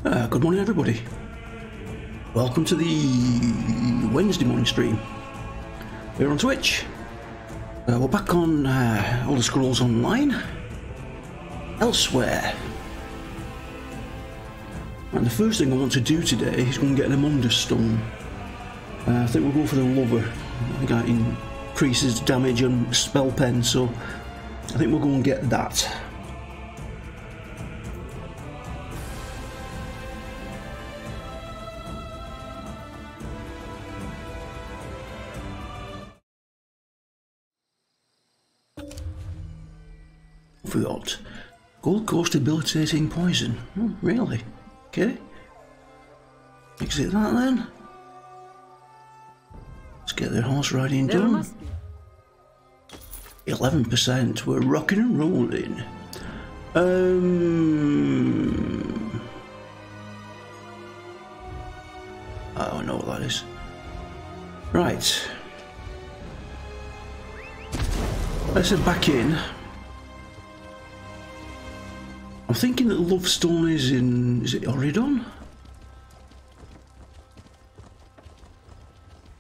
Good morning, everybody. Welcome to the Wednesday morning stream. We're on Twitch. We're back on Elder Scrolls Online. Elsweyr. And the first thing I want to do today is go and get an Amunda Stone. I think we'll go for the Lover. I think that increases damage and spell pen, so I think we'll go and get that. We got Gold Coast Debilitating Poison. Oh, really? Okay. Exit that then. Let's get the horse riding done. 11%. We're rocking and rolling. I don't know what that is. Right. Let's head back in. I'm thinking that the Love Stone is in... is it Oridon?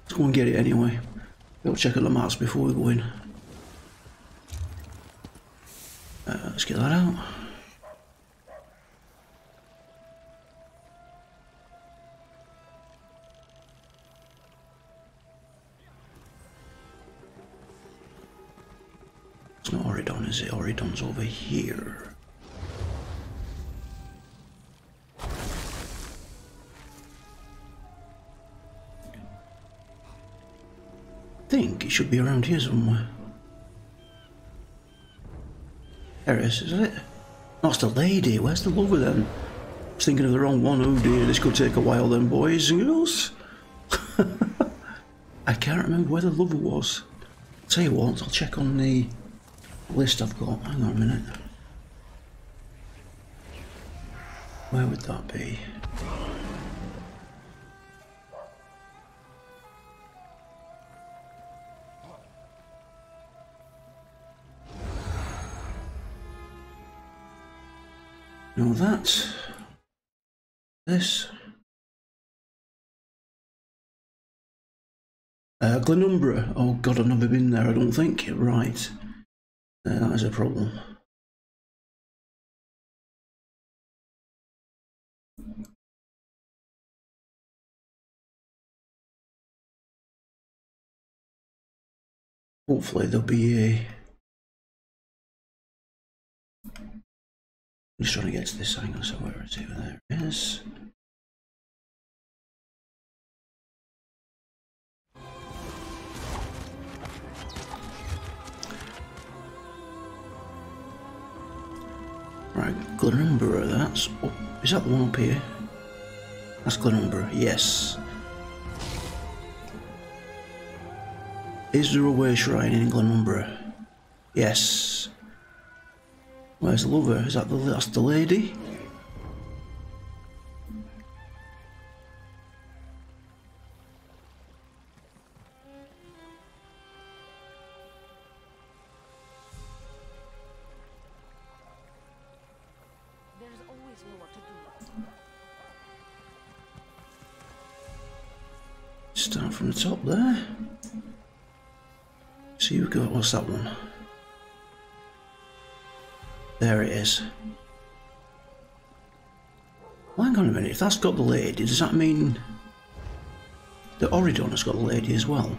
Let's go and get it anyway. We'll check out the maps before we go in. Let's get that out. It's not Oridon, is it? Oridon's over here. I think it should be around here somewhere. There it is it? That's the lady. Where's the Lover then? I was thinking of the wrong one. Oh dear, this could take a while then, boys and girls. I can't remember where the Lover was. I'll tell you what, I'll check on the list I've got. Hang on a minute. Where would that be? No, that. This. Glenumbra. Oh god, I've never been there, I don't think. Right. That is a problem. Hopefully there'll be a... I'm just trying to get to this angle, so where is it? There it is. Right, Glenumbra, that's... Oh, is that the one up here? That's Glenumbra, yes. Is there a way shrine in Glenumbra? Yes. Where's the Lover? Is that that's the lady? There's always more to do. Start from the top there. See who got what's that one? There it is. Well, hang on a minute, if that's got the lady, does that mean that Oridon has got the lady as well?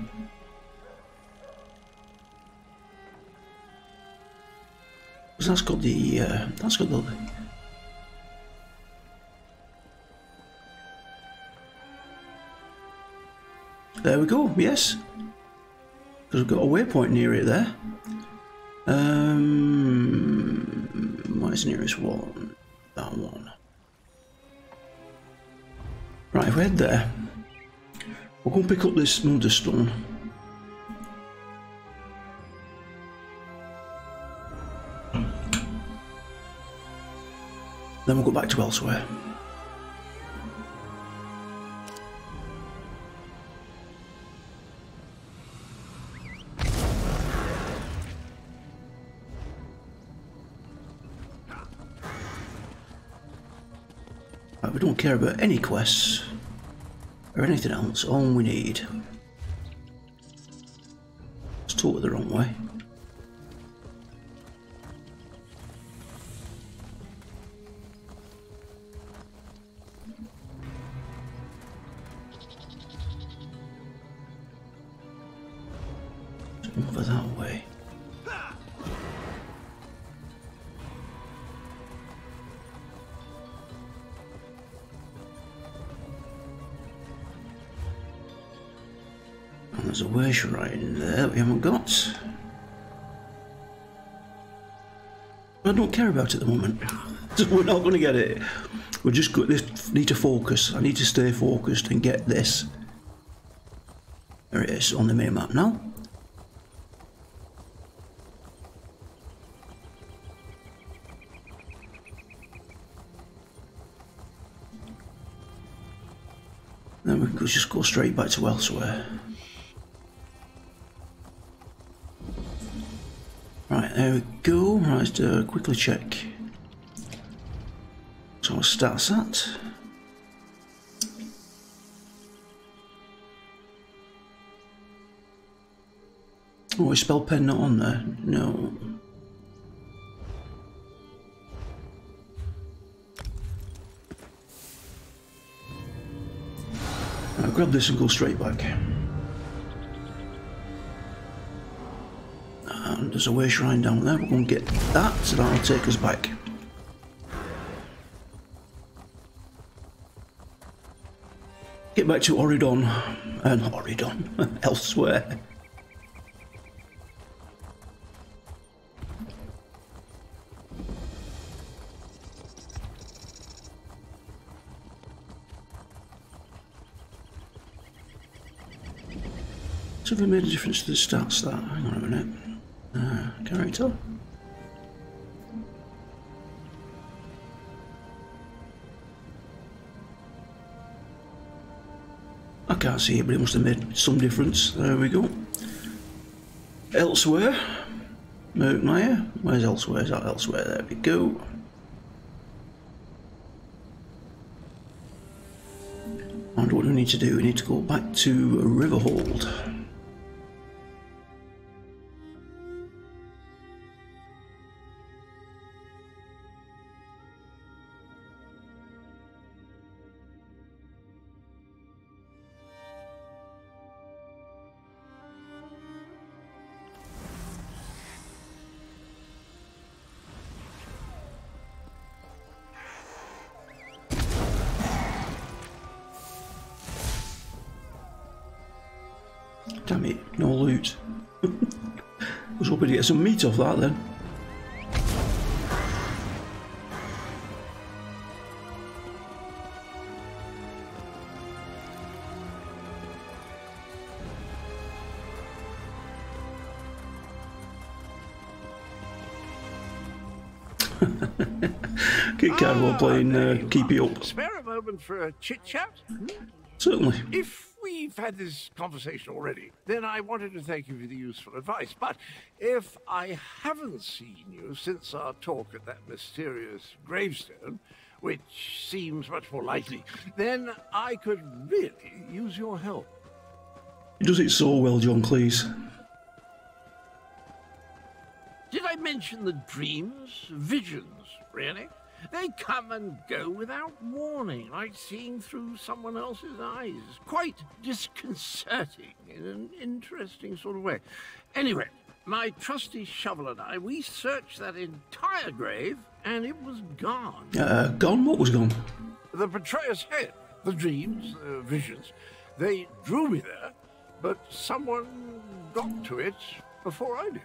Because that's got the, There we go, yes. Because we've got a waypoint near it there. Where's the nearest one? That one. Right, if we head there, we'll go and pick up this Mother Stone. Then we'll go back to Elsweyr. Right, we don't care about any quests or anything else. All we need. It's totally the wrong way. Over that way. And there's a way right in there that we haven't got. I don't care about it at the moment. We're not going to get it. We're just got this. Need to focus. I need to stay focused and get this. There it is on the minimap now. Then we can just go straight back to Elsweyr. Right, there we go. Right, let's quickly check. So our stats at. Oh, is spell pen not on there? No. I'll grab this and go straight back. And there's a way shrine down there. We're going to get that, so that'll take us back. Get back to Oridon, not Oridon, Elsweyr. So have we made a difference to the stats that? Hang on a minute. Character. I can't see it, but it must have made some difference. There we go. Elsweyr. Merkmeyer. Where's Elsweyr? Is that Elsweyr? There we go. And what do we need to do? We need to go back to Riverhold. Damn it, no loot. I was hoping to get some meat off that then. Get casual playing Keep It Up. Spare a moment for a chit-chat? Certainly. If we've had this conversation already, then I wanted to thank you for the useful advice. But if I haven't seen you since our talk at that mysterious gravestone, which seems much more likely, then I could really use your help. He does it so well, John Cleese. Did I mention the dreams? Visions, really? They come and go without warning, like seeing through someone else's eyes. Quite disconcerting in an interesting sort of way. Anyway, my trusty shovel and I, we searched that entire grave, and it was gone. Gone? What was gone? The betrayer's head, the dreams, the visions, they drew me there, but someone got to it before I did.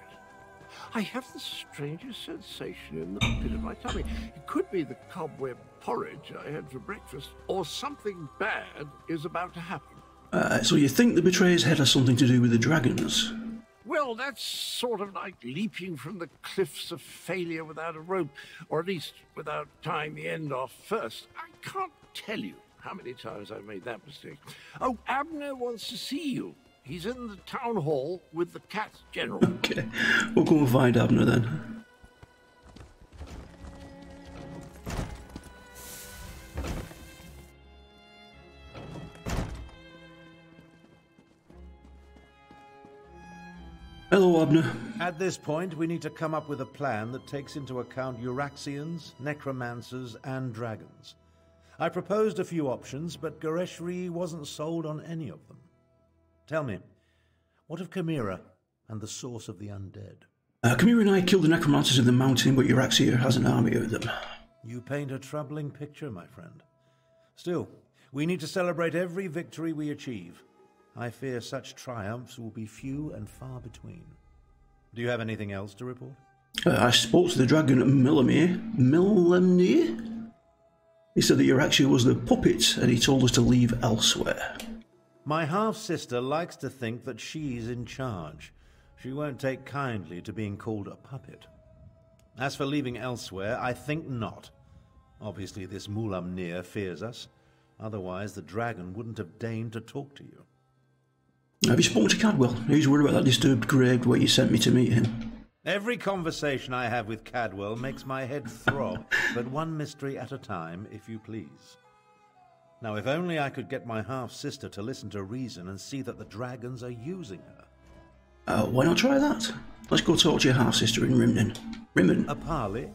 I have the strangest sensation in the pit of my tummy. It could be the cobweb porridge I had for breakfast, or something bad is about to happen. So you think the betrayer's head has something to do with the dragons? Well, that's sort of like leaping from the cliffs of failure without a rope, or at least without tying the end off first. I can't tell you how many times I've made that mistake. Oh, Abner wants to see you. He's in the town hall with the cat general. Okay, we'll go and find Abner then. Hello, Abner. At this point, we need to come up with a plan that takes into account Euraxians, Necromancers, and dragons. I proposed a few options, but Gereshri wasn't sold on any of them. Tell me, what of Chimera and the source of the undead? Chimera and I killed the Necromancers in the mountain, but Euraxia has an army of them. You paint a troubling picture, my friend. Still, we need to celebrate every victory we achieve. I fear such triumphs will be few and far between. Do you have anything else to report? I spoke to the dragon at Millimir. He said that Euraxia was the puppet, and he told us to leave Elsweyr. My half-sister likes to think that she's in charge. She won't take kindly to being called a puppet. As for leaving Elsweyr, I think not. Obviously, this Mulamnir fears us. Otherwise, the dragon wouldn't have deigned to talk to you. Have you spoken to Cadwell? He's worried about that disturbed grave where you sent me to meet him. Every conversation I have with Cadwell makes my head throb, but one mystery at a time, if you please. Now, if only I could get my half-sister to listen to reason and see that the dragons are using her. Why not try that? Let's go talk to your half-sister in Rimnan. Rimnan? A parley?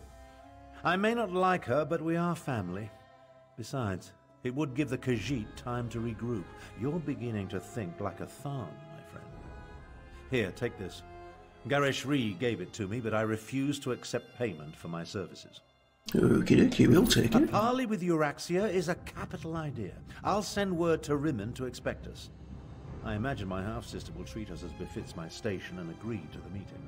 I may not like her, but we are family. Besides, it would give the Khajiit time to regroup. You're beginning to think like a Tharn, my friend. Here, take this. Gereshri gave it to me, but I refuse to accept payment for my services. Okie dokie, we'll take it. A parley with Euraxia is a capital idea. I'll send word to Rimmen to expect us. I imagine my half-sister will treat us as befits my station and agree to the meeting.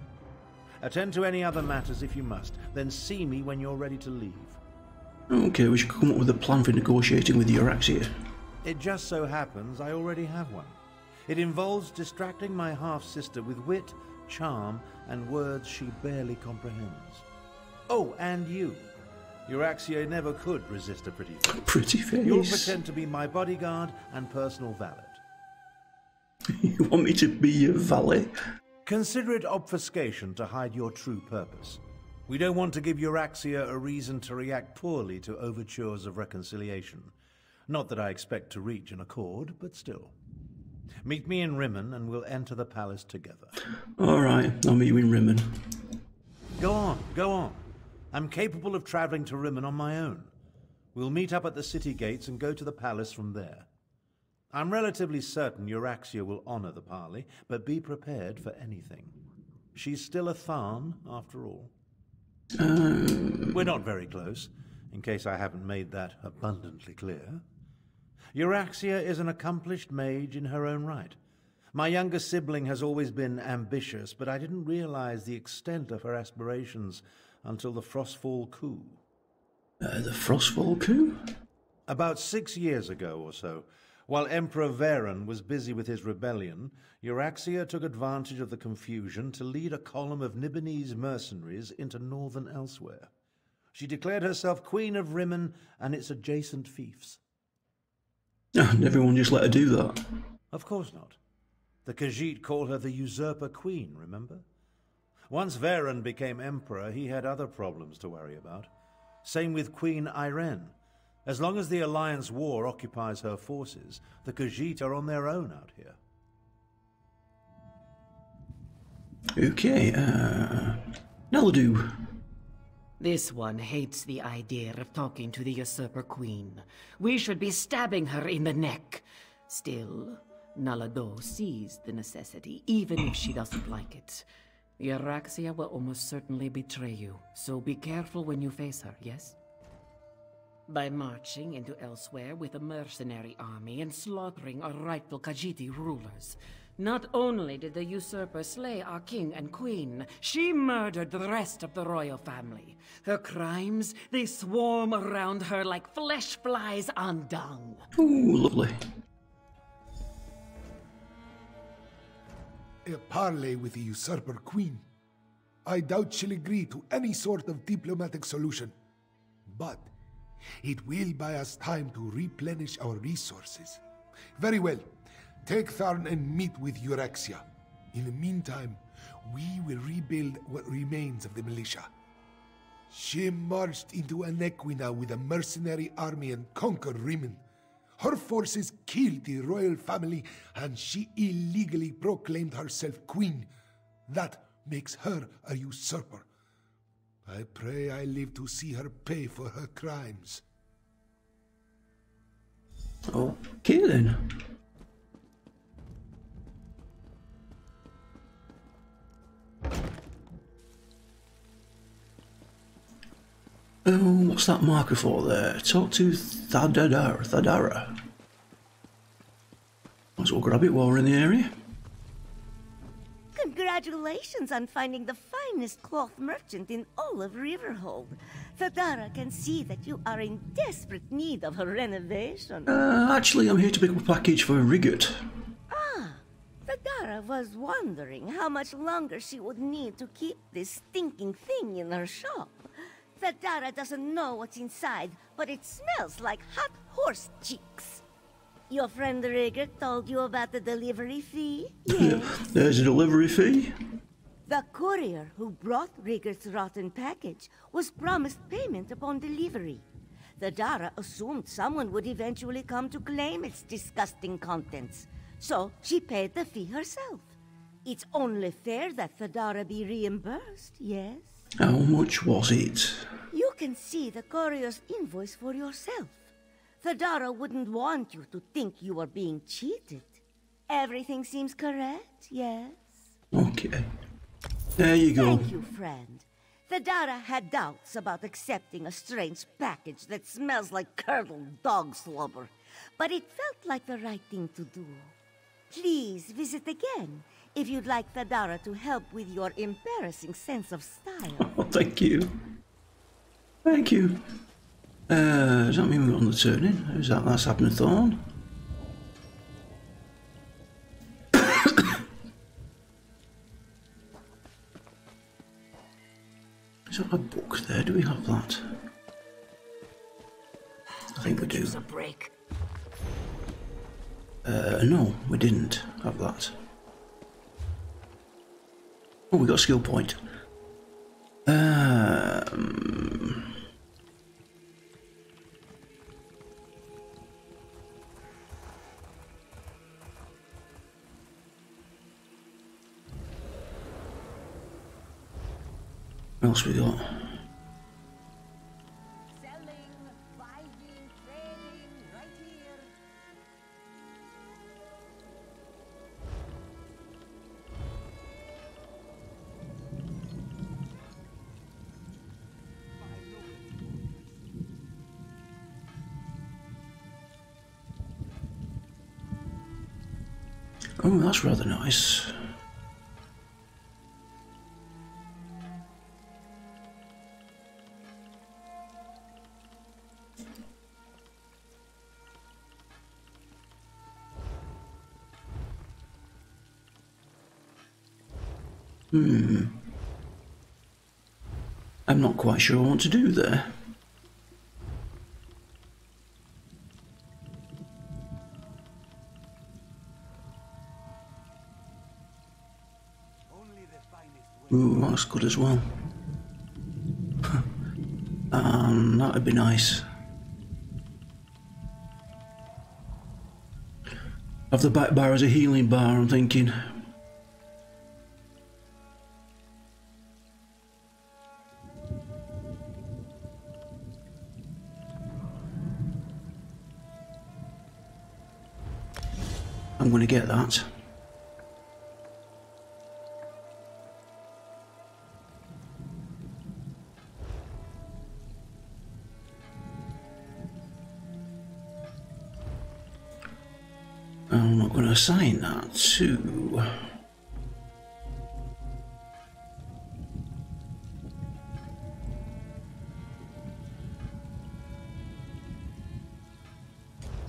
Attend to any other matters if you must, then see me when you're ready to leave. Okay, we should come up with a plan for negotiating with Euraxia. It just so happens I already have one. It involves distracting my half-sister with wit, charm, and words she barely comprehends. Oh, and you. Euraxia never could resist a pretty face. Pretty face? You'll pretend to be my bodyguard and personal valet. You want me to be your valet? Consider it obfuscation to hide your true purpose. We don't want to give Euraxia a reason to react poorly to overtures of reconciliation. Not that I expect to reach an accord, but still. Meet me in Rimmen and we'll enter the palace together. All right, I'll meet you in Rimmen. Go on, go on. I'm capable of traveling to Rimmen on my own. We'll meet up at the city gates and go to the palace from there. I'm relatively certain Euraxia will honor the parley, but be prepared for anything. She's still a Tharn, after all. We're not very close, in case I haven't made that abundantly clear. Euraxia is an accomplished mage in her own right. My younger sibling has always been ambitious, but I didn't realize the extent of her aspirations until the Frostfall coup. The Frostfall coup? About 6 years ago or so, while Emperor Varen was busy with his rebellion, Euraxia took advantage of the confusion to lead a column of Nibonese mercenaries into northern Elsweyr. She declared herself Queen of Rimmen and its adjacent fiefs. And everyone just let her do that? Of course not. The Khajiit called her the Usurper Queen, remember? Once Varen became Emperor, he had other problems to worry about. Same with Queen Irene. As long as the Alliance War occupies her forces, the Khajiit are on their own out here. Okay, Naladu. This one hates the idea of talking to the Usurper Queen. We should be stabbing her in the neck. Still, Nalado sees the necessity, even if she doesn't like it. Euraxia will almost certainly betray you, so be careful when you face her, yes? By marching into Elsweyr with a mercenary army and slaughtering our rightful Khajiiti rulers. Not only did the usurper slay our king and queen, she murdered the rest of the royal family. Her crimes, they swarm around her like flesh flies on dung. Ooh, lovely. A parley with the usurper queen. I doubt she'll agree to any sort of diplomatic solution. But it will buy us time to replenish our resources. Very well. Take Tharn and meet with Euraxia. In the meantime, we will rebuild what remains of the militia. She marched into Anequina with a mercenary army and conquered Rimmen. Her forces killed the royal family, and she illegally proclaimed herself queen. That makes her a usurper. I pray I live to see her pay for her crimes. Okay then. Oh, what's that marker for there? Talk to Thadara. Might as well grab it while we're in the area. Congratulations on finding the finest cloth merchant in all of Riverhold. Thadara can see that you are in desperate need of a renovation. Actually, I'm here to pick up a package for Riggett. Ah, Thadara was wondering how much longer she would need to keep this stinking thing in her shop. Thadara doesn't know what's inside, but it smells like hot horse cheeks. Your friend Rigger told you about the delivery fee? Yes. There's a delivery fee? The courier who brought Rigger's rotten package was promised payment upon delivery. Thadara assumed someone would eventually come to claim its disgusting contents, so she paid the fee herself. It's only fair that Thadara be reimbursed, yes? How much was it? You can see the courier's invoice for yourself. Thadara wouldn't want you to think you are being cheated. Everything seems correct, yes? Okay. There you go. Thank you, friend. Thadara had doubts about accepting a strange package that smells like curdled dog slobber, but it felt like the right thing to do. Please visit again if you'd like Thadara to help with your embarrassing sense of style. Oh, thank you. Thank you. Does that mean we're on the turning? Is that that's happening, Thorn? Is that a book there? Do we have that? I think we do. Use a break. No, we didn't have that. Oh, we got a skill point. What else we got? Selling, buying, trading, right here. Oh, that's rather nice. I'm not quite sure what to do there. Ooh, that's good as well. That'd be nice. Have the back bar as a healing bar, I'm thinking. I'm going to get that. I'm not going to assign that to...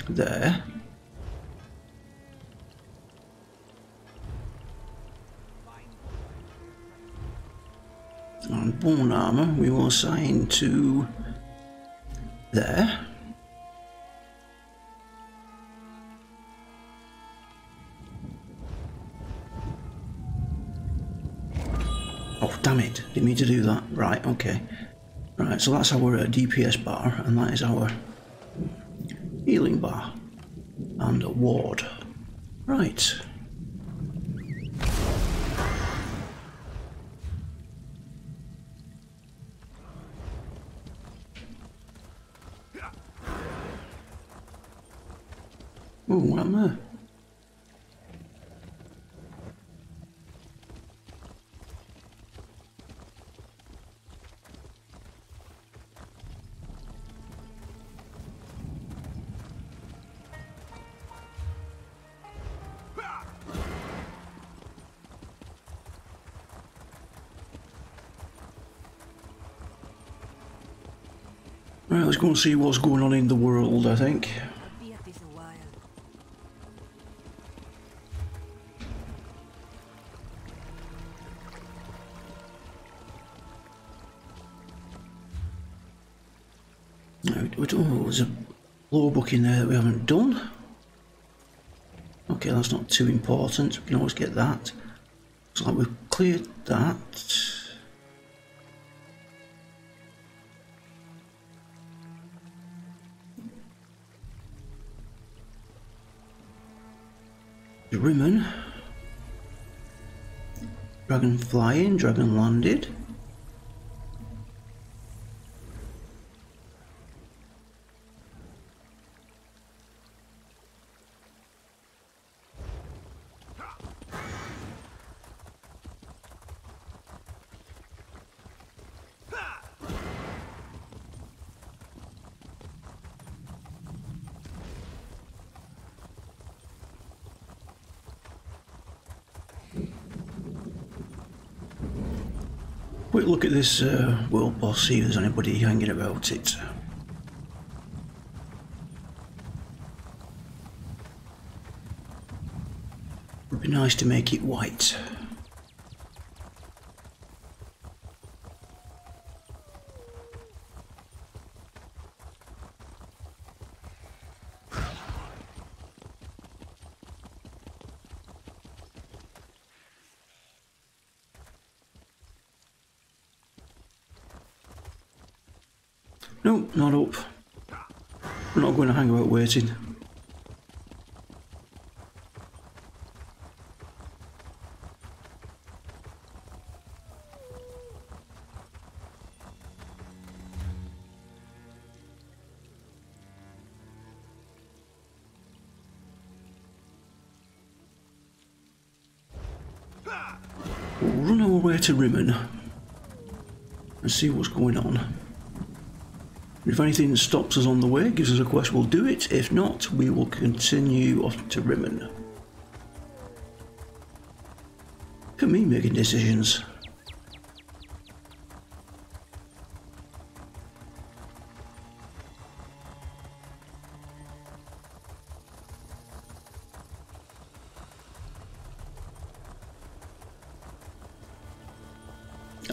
there. And bone armor we will assign to there. Oh, damn it. Didn't mean to do that. Right, okay. Right, so that's our DPS bar, and that is our healing bar. And a ward. Right. Oh, what am I? Right, let's go and see what's going on in the world, I think. Be at this a while. Oh, there's a lore book in there that we haven't done. Okay, that's not too important. We can always get that. Looks like we've cleared that. Rimmen. Dragon flying, dragon landed. Quick look at this world boss, see if there's anybody hanging about it. Would be nice to make it white. Nope, not up. We're not going to hang about waiting. We'll run our way to Rimmen and see what's going on. If anything stops us on the way, gives us a quest, we'll do it. If not, we will continue off to Rimmen. Look at me making decisions.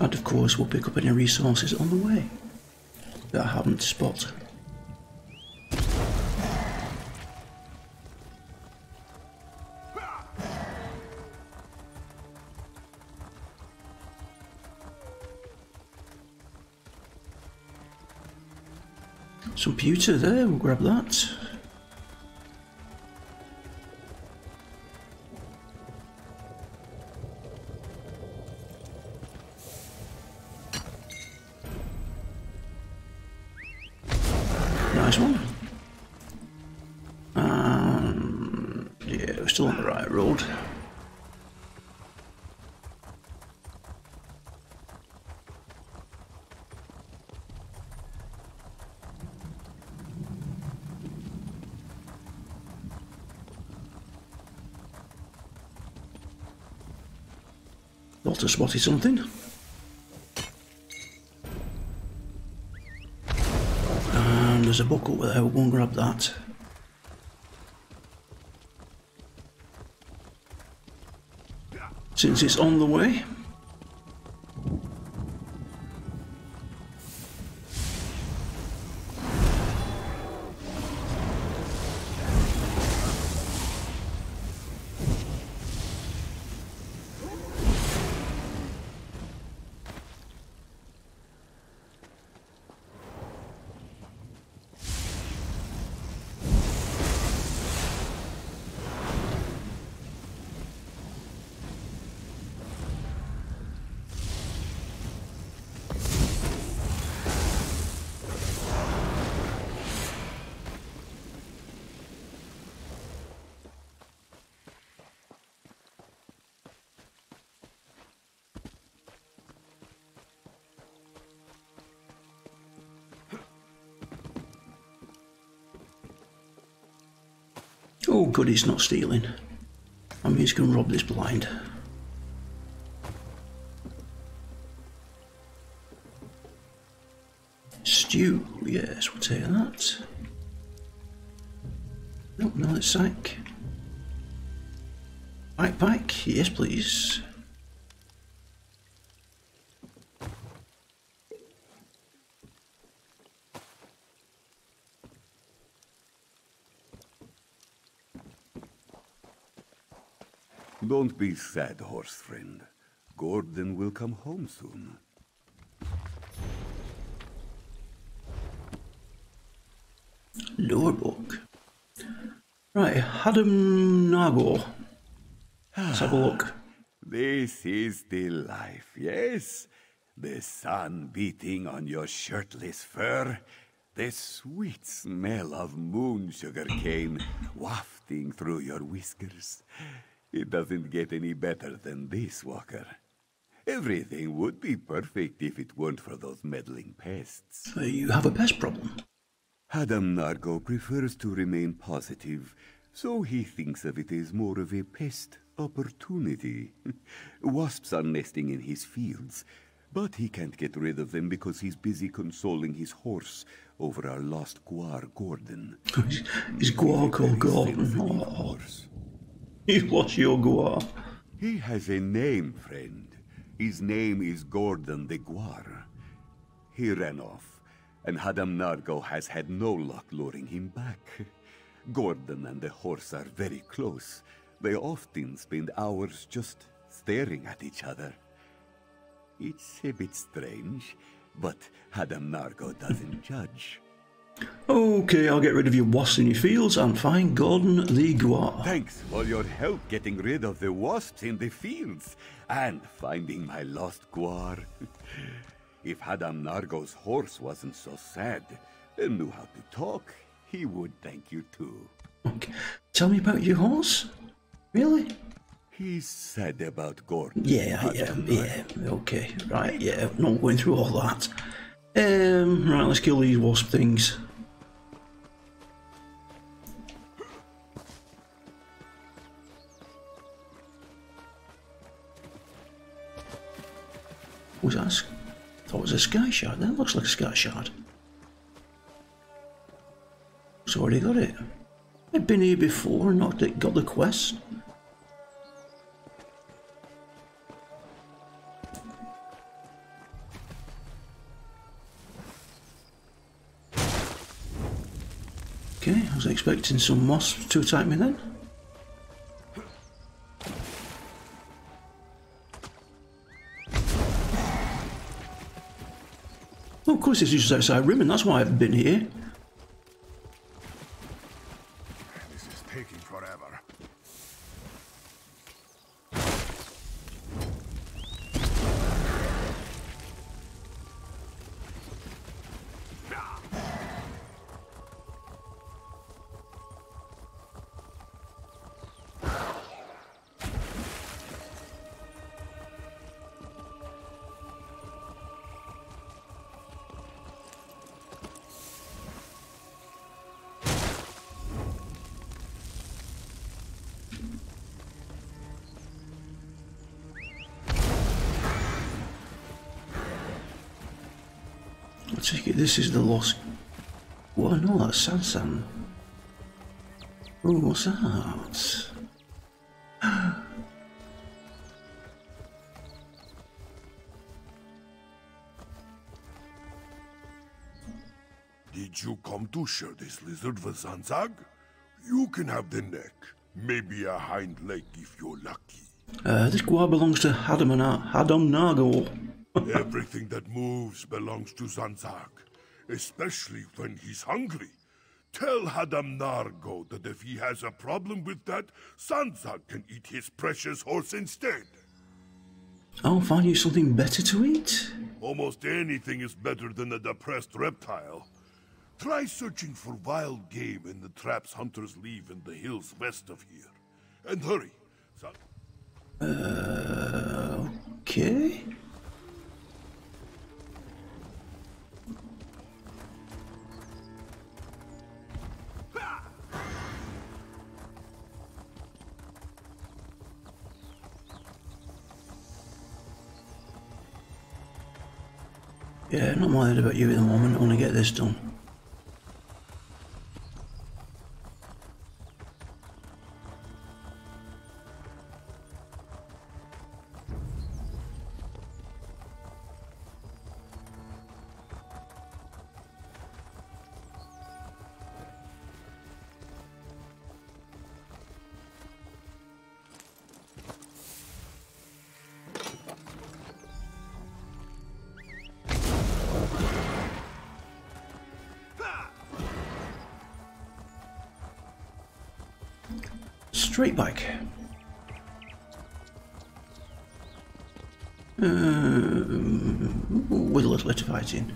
And of course, we'll pick up any resources on the way that I haven't spotted. Some pewter there, we'll grab that. Nice one. Yeah, we're still on the right road. Thought I spotted something. There's a book over there, we'll go and grab that. Since it's on the way. Oh, good, he's not stealing. I mean, he's going to rob this blind. Stew, yes, we'll take that. Nope, no, it's sack. Backpack, yes please. Don't be sad, horse friend. Gordon will come home soon. Lore book. Right, Hadam Nago. Let's have a look. This is the life, yes? The sun beating on your shirtless fur, the sweet smell of moon sugar cane wafting through your whiskers. It doesn't get any better than this, Walker. Everything would be perfect if it weren't for those meddling pests. You have a pest problem. Hadam Nargo prefers to remain positive, so he thinks of it as more of a pest opportunity. Wasps are nesting in his fields, but he can't get rid of them because he's busy consoling his horse over our lost Guar Gordon. Is Guar called Gordon? Oh, you've lost your Guar. He has a name, friend. His name is Gordon the Guar. He ran off, and Hadam Nargo has had no luck luring him back. Gordon and the horse are very close. They often spend hours just staring at each other. It's a bit strange, but Hadam Nargo doesn't judge. Okay, I'll get rid of your wasps in your fields and find Gordon the Guar. Thanks for your help getting rid of the wasps in the fields and finding my lost Guar. If Hadam Nargo's horse wasn't so sad and knew how to talk, he would thank you too. Okay. Tell me about your horse. Really? He's sad about Gordon. Yeah, okay, right, yeah, not going through all that. Right, let's kill these wasp things. What was that? I thought it was a sky shard. That looks like a sky shard. So already got it. I've been here before and not got the quest. Okay, I was expecting some wasps to attack me then. Oh, of course, it's just outside Rimmon, that's why I've been here. This is taking forever. I take it this is the lost... Well, no, that's Sansan. Oh, what's that? Did you come to share this lizard with Zanzag? You can have the neck. Maybe a hind leg if you're lucky. This Guar belongs to Hadam Nargo. Everything that moves belongs to Zanzag, especially when he's hungry. Tell Hadam Nargo that if he has a problem with that, Zanzag can eat his precious horse instead. I'll find you something better to eat. Almost anything is better than a depressed reptile. Try searching for wild game in the traps hunters leave in the hills west of here. And hurry. Okay. Yeah, not bothered about you at the moment. I want to get this done. Straight back. With a little bit of fighting.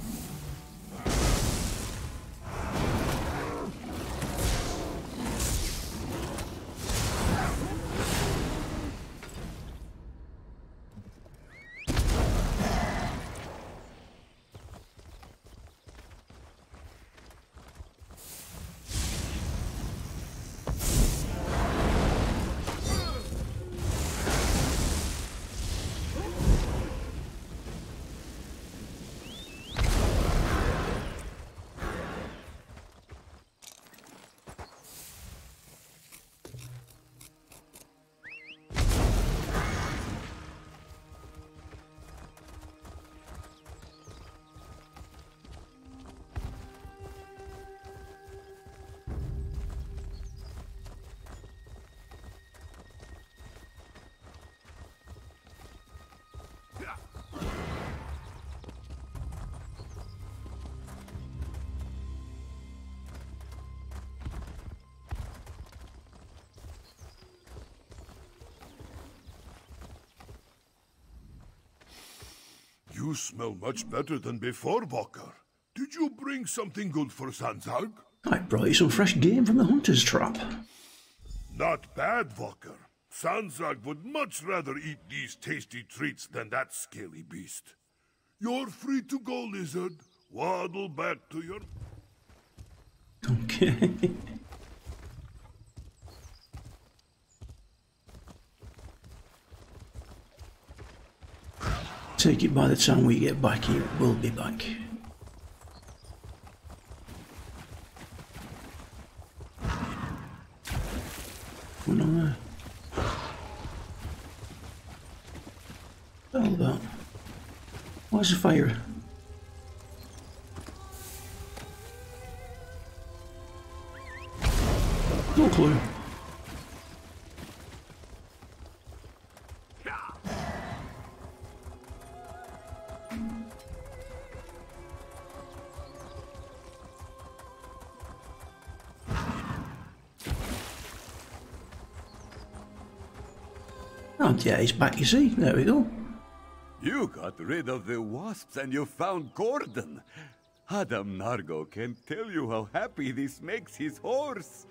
You smell much better than before, Walker. Did you bring something good for Sanzag? I brought you some fresh game from the hunter's trap. Not bad, Walker. Sanzag would much rather eat these tasty treats than that scaly beast. You're free to go, lizard. Waddle back to your... Okay. Take it by the time we get back here, we'll be back. One on there. All that. Why's the fire? No clue. Oh, yeah, he's back, you see. There we go. You got rid of the wasps and you found Gordon. Adam Nargo can tell you how happy this makes his horse.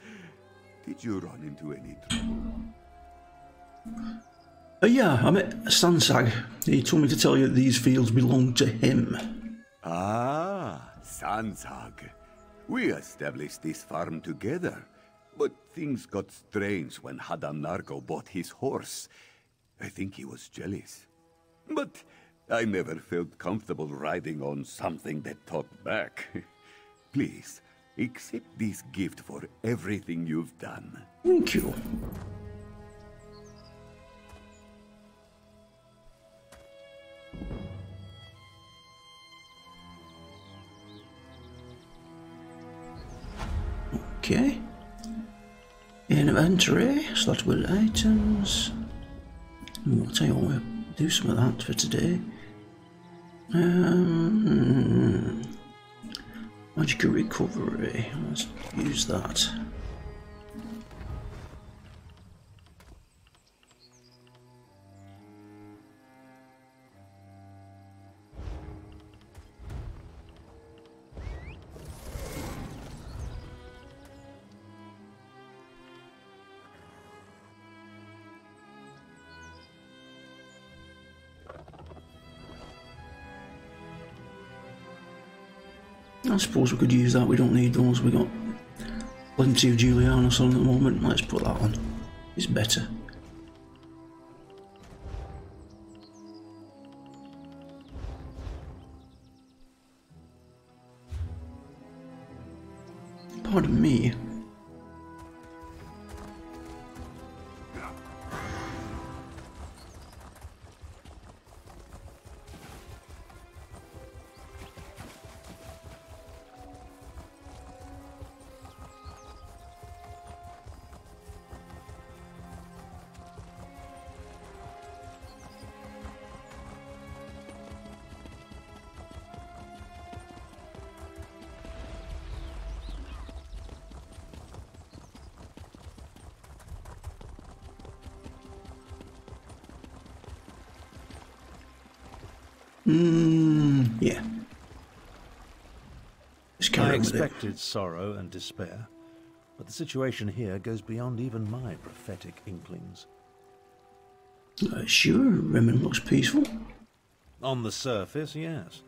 Did you run into any trouble? Yeah, I met Sansag. He told me to tell you that these fields belong to him. Ah, Sansag. We established this farm together, but things got strange when Adam Nargo bought his horse. I think he was jealous. But I never felt comfortable riding on something that talked back. Please, accept this gift for everything you've done. Thank you. Okay. Inventory, slot with items. I'll tell you what, we'll do some of that for today. Magical recovery, let's use that. I suppose we could use that, we don't need those, we got plenty of Julianus on at the moment, let's put that on, it's better. Pardon me. Yeah. I expected sorrow and despair, but the situation here goes beyond even my prophetic inklings. Sure, Rimmon looks peaceful. On the surface, yes.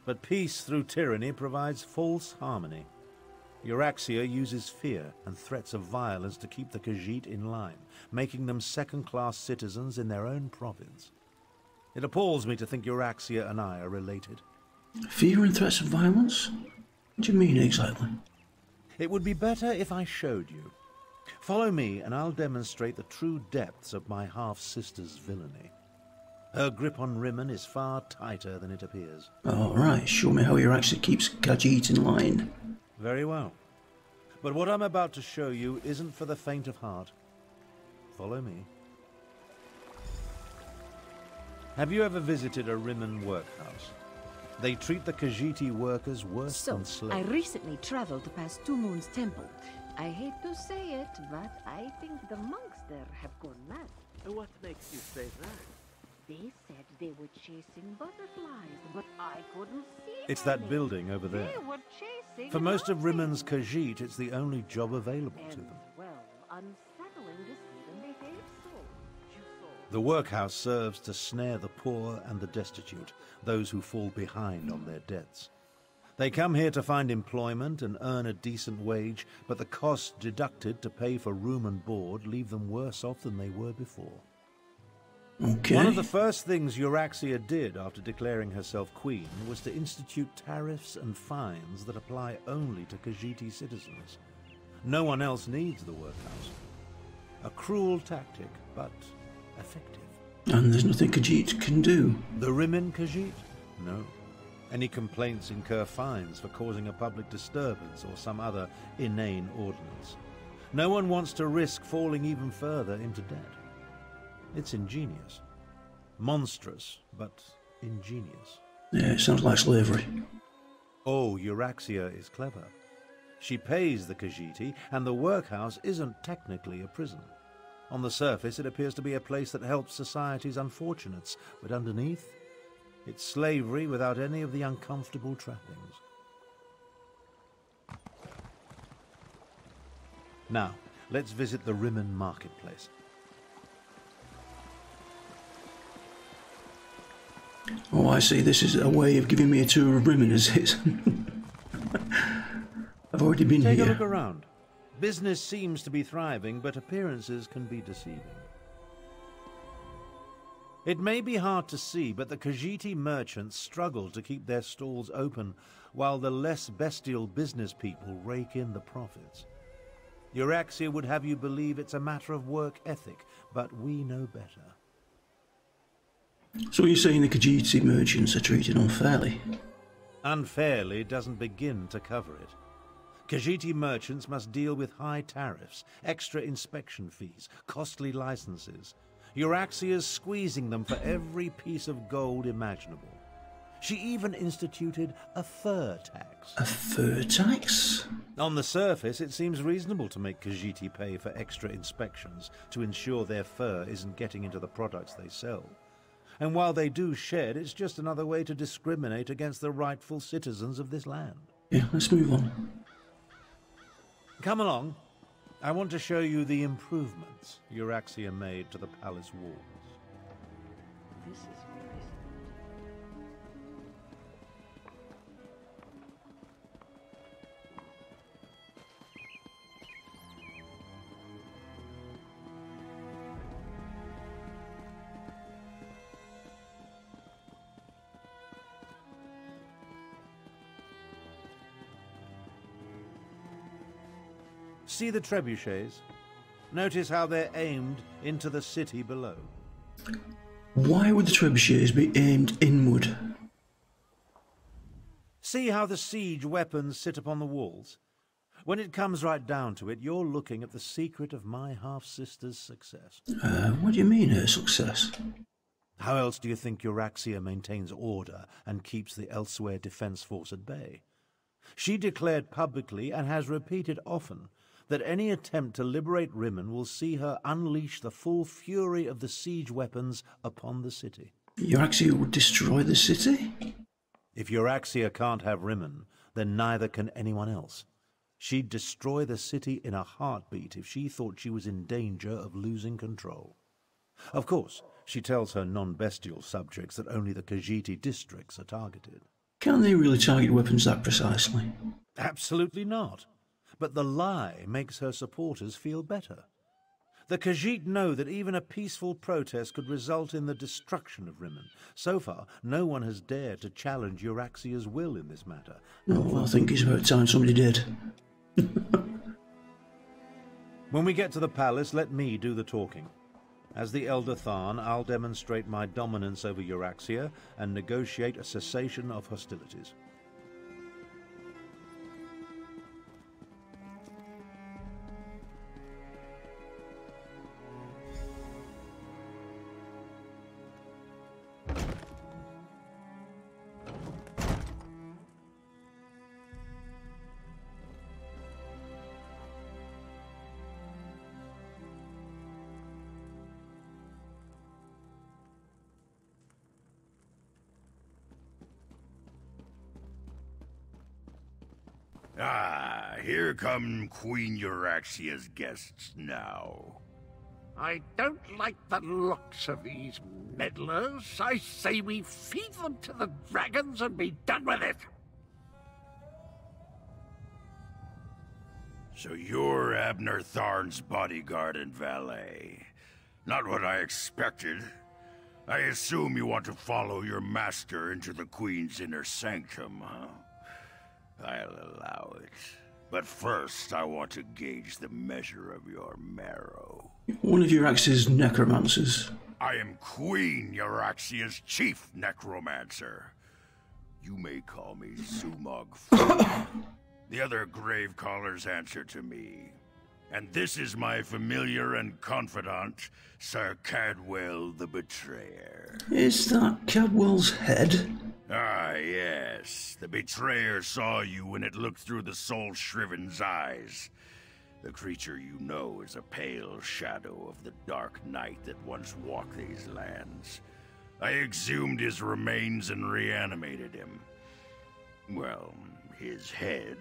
But peace through tyranny provides false harmony. Euraxia uses fear and threats of violence to keep the Khajiit in line, making them second-class citizens in their own province. It appalls me to think Euraxia and I are related. Fear and threats of violence? What do you mean exactly? It would be better if I showed you. Follow me and I'll demonstrate the true depths of my half-sister's villainy. Her grip on Rimmon is far tighter than it appears. Alright, show me how Euraxia keeps Khajiit in line. Very well. But what I'm about to show you isn't for the faint of heart. Follow me. Have you ever visited a Rimmon workhouse? They treat the Khajiiti workers worse than slaves. I recently traveled past Two Moons Temple. I hate to say it, but I think the monks there have gone mad. What makes you say that? They said they were chasing butterflies, but I couldn't see It's any. that building over there. They were chasing For most of nothing. Rimmon's Khajiit, it's the only job available to And, them. well, unsettling to see them behave so. You saw. The workhouse serves to snare the poor and the destitute, those who fall behind on their debts. They come here to find employment and earn a decent wage, but the costs deducted to pay for room and board leave them worse off than they were before. Okay. One of the first things Euraxia did after declaring herself queen was to institute tariffs and fines that apply only to Khajiiti citizens. No one else needs the workhouse. A cruel tactic, but effective. And there's nothing Khajiit can do. The Rimmon Khajiit? No. Any complaints incur fines for causing a public disturbance or some other inane ordinance. No one wants to risk falling even further into debt. It's ingenious. Monstrous, but ingenious. Yeah, it sounds like slavery. Oh, Euraxia is clever. She pays the Khajiiti, and the workhouse isn't technically a prison. On the surface, it appears to be a place that helps society's unfortunates, but underneath, it's slavery without any of the uncomfortable trappings. Now, let's visit the Rimmon marketplace. Oh, I see. This is a way of giving me a tour of Rimmon, is it? I've already been Take here. a look around. Business seems to be thriving, but appearances can be deceiving. It may be hard to see, but the Khajiiti merchants struggle to keep their stalls open, while the less bestial business people rake in the profits. Euraxia would have you believe it's a matter of work ethic, but we know better. So you're saying the Khajiiti merchants are treated unfairly? Unfairly doesn't begin to cover it. Khajiiti merchants must deal with high tariffs, extra inspection fees, costly licenses. Euraxia's squeezing them for every piece of gold imaginable. She even instituted a fur tax. A fur tax? On the surface, it seems reasonable to make Khajiiti pay for extra inspections to ensure their fur isn't getting into the products they sell. And while they do shed, it's just another way to discriminate against the rightful citizens of this land. Yeah, let's move on. Come along. I want to show you the improvements Euraxia made to the palace walls. This is very See the trebuchets? Notice how they're aimed into the city below. Why would the trebuchets be aimed inward? See how the siege weapons sit upon the walls? When it comes right down to it, you're looking at the secret of my half-sister's success. What do you mean, her success? How else do you think Euraxia maintains order and keeps the Elsweyr Defense Force at bay? She declared publicly, and has repeated often, that any attempt to liberate Rimmon will see her unleash the full fury of the siege weapons upon the city. Euraxia would destroy the city? If Euraxia can't have Rimmon, then neither can anyone else. She'd destroy the city in a heartbeat if she thought she was in danger of losing control. Of course, she tells her non-bestial subjects that only the Khajiiti districts are targeted. Can't they really target weapons that precisely? Absolutely not. But the lie makes her supporters feel better. The Khajiit know that even a peaceful protest could result in the destruction of Rimmon. So far, no one has dared to challenge Euraxia's will in this matter. Oh, I think it's about time somebody did. When we get to the palace, let me do the talking. As the Elder Tharn, I'll demonstrate my dominance over Euraxia and negotiate a cessation of hostilities. Ah, here come Queen Euraxia's guests now. I don't like the looks of these meddlers. I say we feed them to the dragons and be done with it. So you're Abner Tharn's bodyguard and valet. Not what I expected. I assume you want to follow your master into the Queen's inner sanctum, huh? I'll allow it. But first, I want to gauge the measure of your marrow. One of Euraxia's necromancers. I am Queen Euraxia's chief necromancer. You may call me Zumog. The other grave callers answer to me. And this is my familiar and confidant, Sir Cadwell the Betrayer. Is that Cadwell's head? Ah, yes. The Betrayer saw you when it looked through the soul-shriven's eyes. The creature you know is a pale shadow of the dark night that once walked these lands. I exhumed his remains and reanimated him. Well, his head,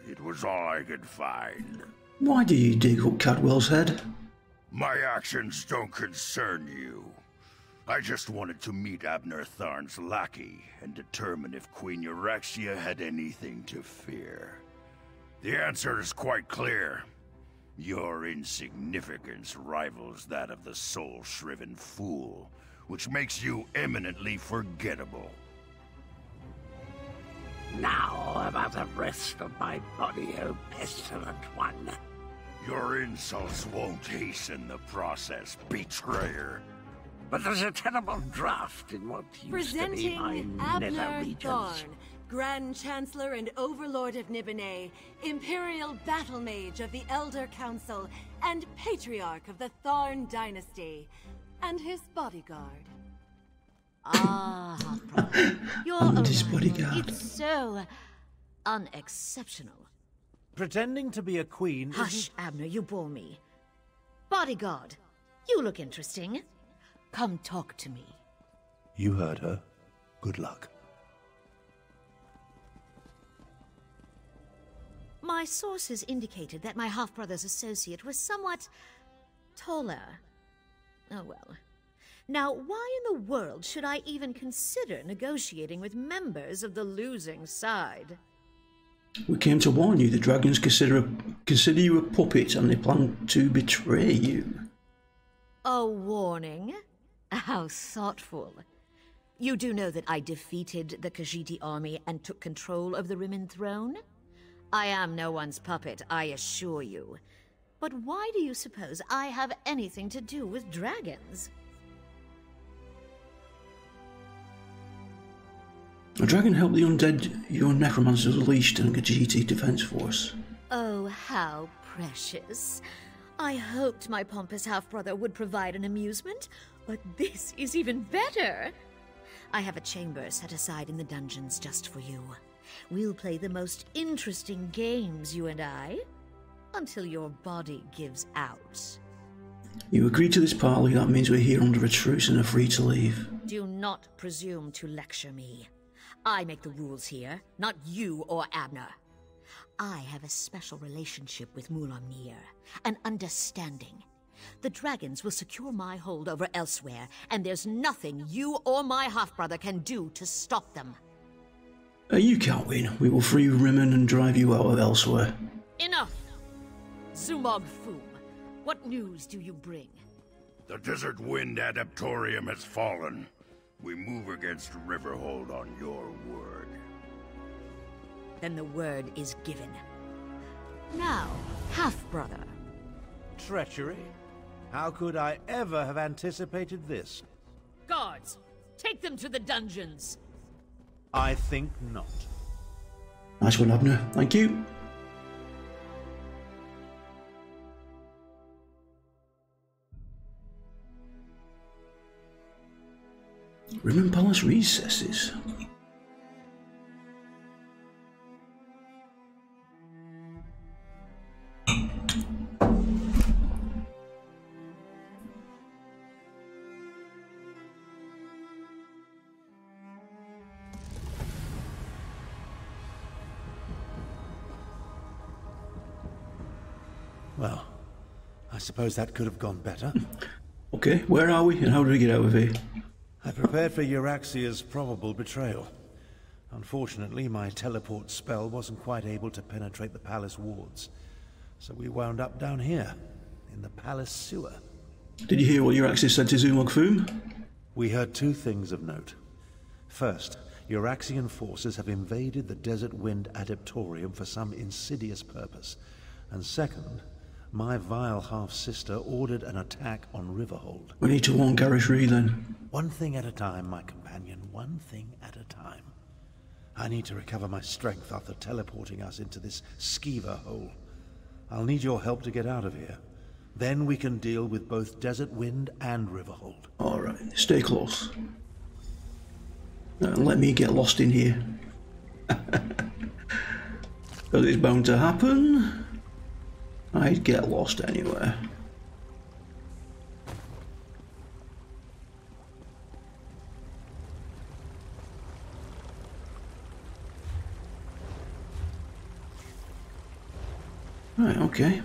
it was all I could find. Why do you dig up Cadwell's head? My actions don't concern you. I just wanted to meet Abner Tharn's lackey and determine if Queen Euraxia had anything to fear. The answer is quite clear. Your insignificance rivals that of the soul-shriven fool, which makes you eminently forgettable. Now about the rest of my body, O pestilent one. Your insults won't hasten the process, betrayer. But there's a terrible draft in what used to be my Presenting nether Abner regions. Tharn, Grand Chancellor and Overlord of Nibelheim, Imperial Battle Mage of the Elder Council, and Patriarch of the Tharn Dynasty, and his bodyguard. Ah, you're And his arrival. bodyguard. It's so unexceptional. Pretending to be a queen Hush, Abner, you bore me. Bodyguard, you look interesting. Come talk to me. You heard her. Good luck. My sources indicated that my half-brother's associate was somewhat taller. Oh well. Now, why in the world should I even consider negotiating with members of the losing side? We came to warn you. The dragons consider you a puppet and they plan to betray you. A warning? How thoughtful. You do know that I defeated the Khajiiti army and took control of the Rimmon throne? I am no one's puppet, I assure you. But why do you suppose I have anything to do with dragons? A dragon helped the undead your necromancers unleashed in a Yeti defense force. Oh, how precious. I hoped my pompous half-brother would provide an amusement, but this is even better. I have a chamber set aside in the dungeons just for you. We'll play the most interesting games, you and I, until your body gives out. You agreed to this parley, that means we're here under a truce and are free to leave. Do not presume to lecture me. I make the rules here, not you or Abner. I have a special relationship with Mulamnir, an understanding. The dragons will secure my hold over Elsweyr, and there's nothing you or my half-brother can do to stop them. You can't win. We will free Rimmen and drive you out of Elsweyr. Enough! Zumog Foom, what news do you bring? The Desert Wind Adaptorium has fallen. We move against Riverhold on your word. Then the word is given. Now, half-brother. Treachery? How could I ever have anticipated this? Guards, take them to the dungeons. I think not. Nice one, Abner. Thank you. Rimmen Palace recesses. Well, I suppose that could have gone better. Okay, where are we and how do we get out of here? I prepared for Euraxia's probable betrayal. Unfortunately, my teleport spell wasn't quite able to penetrate the palace wards, so we wound up down here, in the palace sewer. Did you hear what Euraxia said to Zumog Foom? We heard two things of note. First, Euraxian forces have invaded the Desert Wind Adaptorium for some insidious purpose. And second, my vile half-sister ordered an attack on Riverhold. We need to warn Garishri then. One thing at a time, my companion, one thing at a time. I need to recover my strength after teleporting us into this skeever hole. I'll need your help to get out of here. Then we can deal with both Desert Wind and Riverhold. Alright, stay close. Let me get lost in here. Because it's bound to happen. I'd get lost anywhere. Right, okay.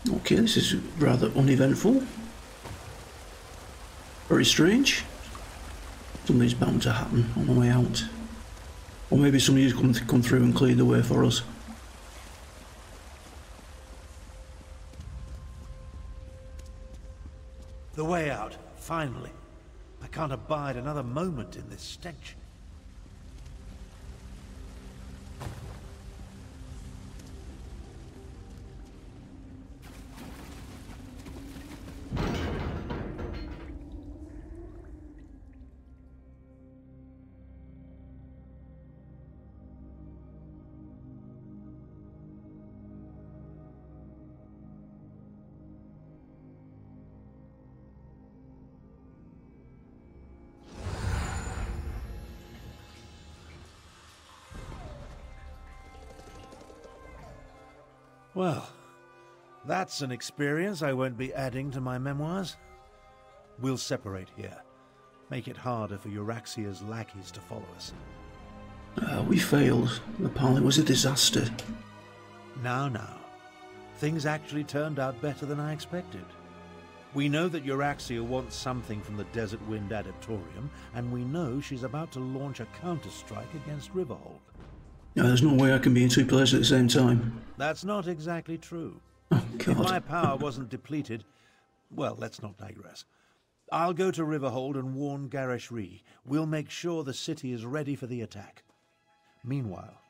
Okay, this is rather uneventful. Very strange. Something's bound to happen on the way out. Or maybe somebody's come through and cleared the way for us. The way out, finally. I can't abide another moment in this stench. Well, that's an experience I won't be adding to my memoirs. We'll separate here. Make it harder for Euraxia's lackeys to follow us. We failed. The pilot was a disaster. Now. Things actually turned out better than I expected. We know that Euraxia wants something from the Desert Wind Adaptorium, and we know she's about to launch a counter-strike against Riverhold. There's no way I can be in two places at the same time. That's not exactly true. Oh, God. If my power wasn't depleted... Well, let's not digress. I'll go to Riverhold and warn Garishri. We'll make sure the city is ready for the attack. Meanwhile,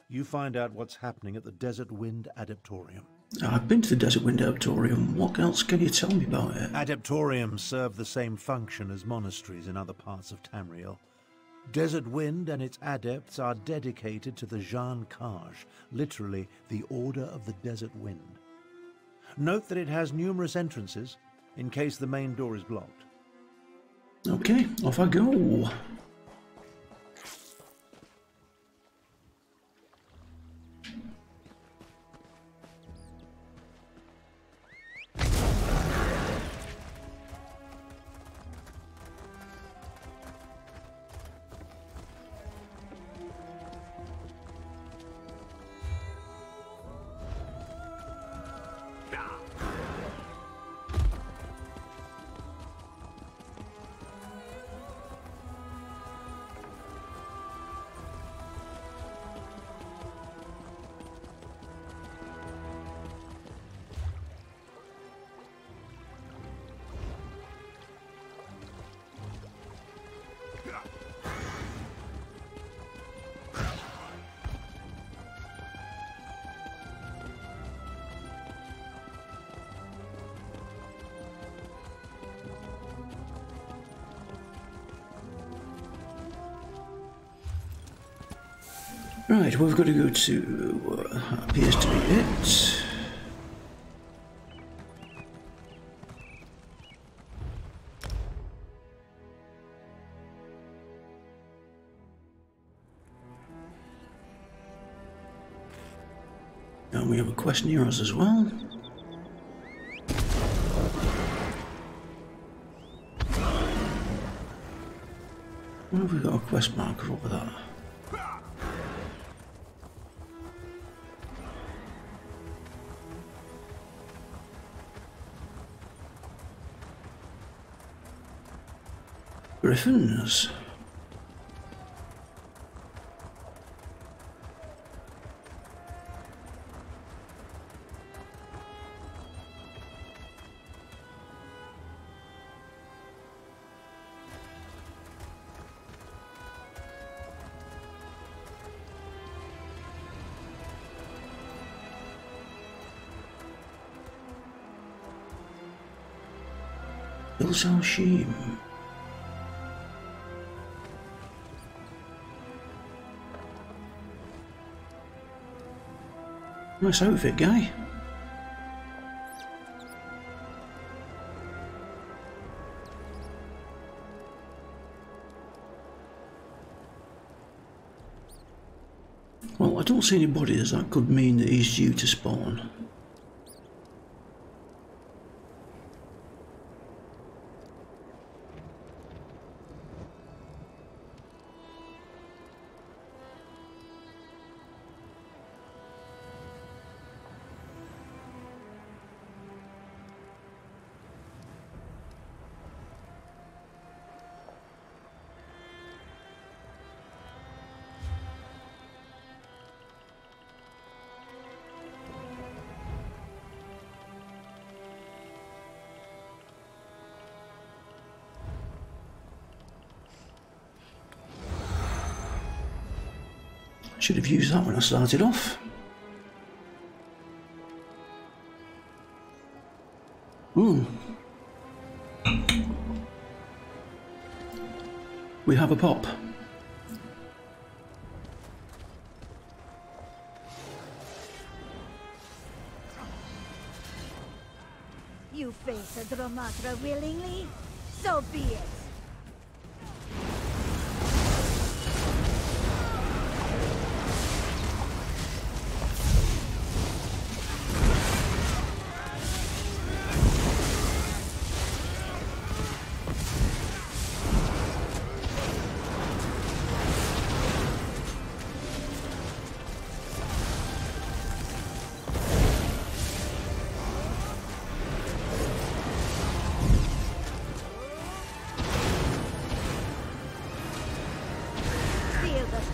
you find out what's happening at the Desert Wind Adaptorium. I've been to the Desert Wind Adaptorium. What else can you tell me about it? Adaptoriums serve the same function as monasteries in other parts of Tamriel. Desert Wind and its adepts are dedicated to the Jan Kaj, literally the Order of the Desert Wind. Note that it has numerous entrances, in case the main door is blocked. Okay, off I go. Right, we've got to go to appears to be it. And we have a quest near us as well. Where have we got a quest marker over there? Griffins. Elsweyr. Nice outfit, guy. Well, I don't see any bodies. That could mean that he's due to spawn. Should have used that when I started off. We have a pop. You face a Dramatra willingly? So be it.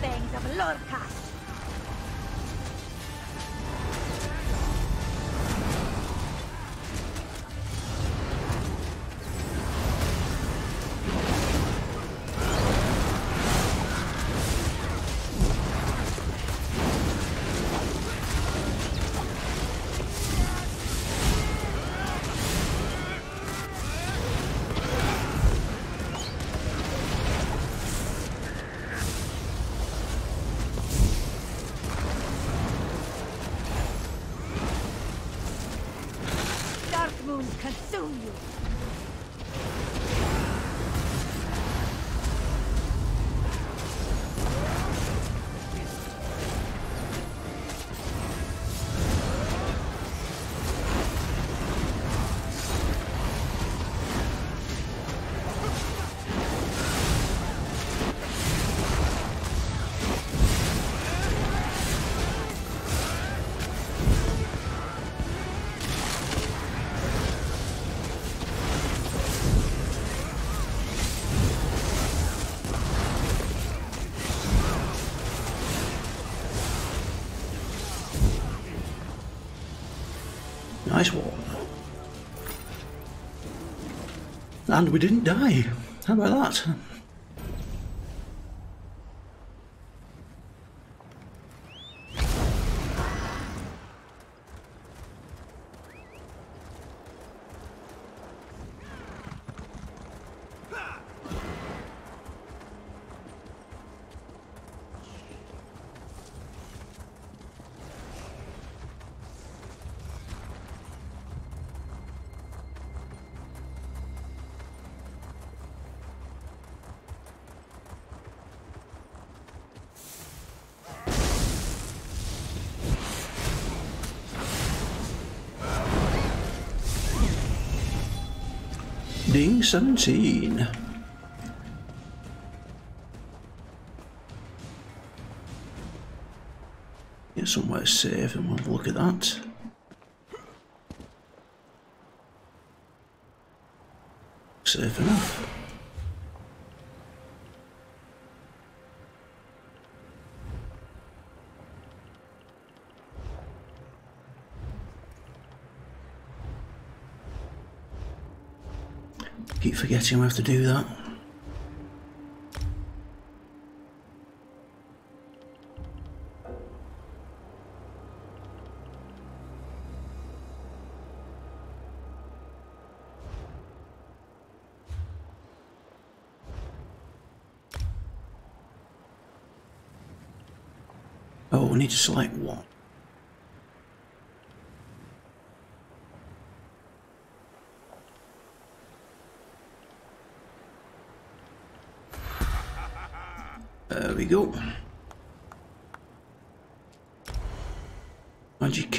fangs of Lorcas. Consume you! Nice one. And we didn't die. How about that? Ding 17. Get somewhere safe and we'll have a look at that. Safe enough. Keep forgetting we have to do that. Oh, we need to select one. There we go. Magic.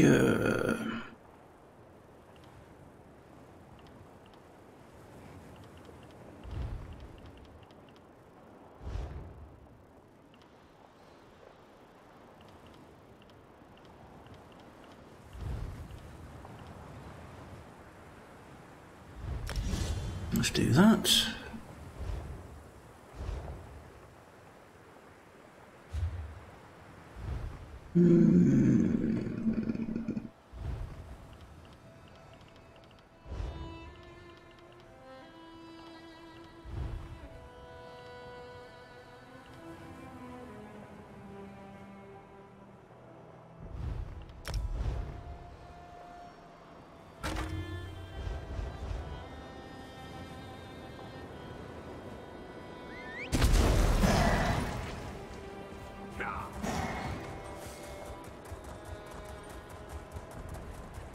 Let's do that.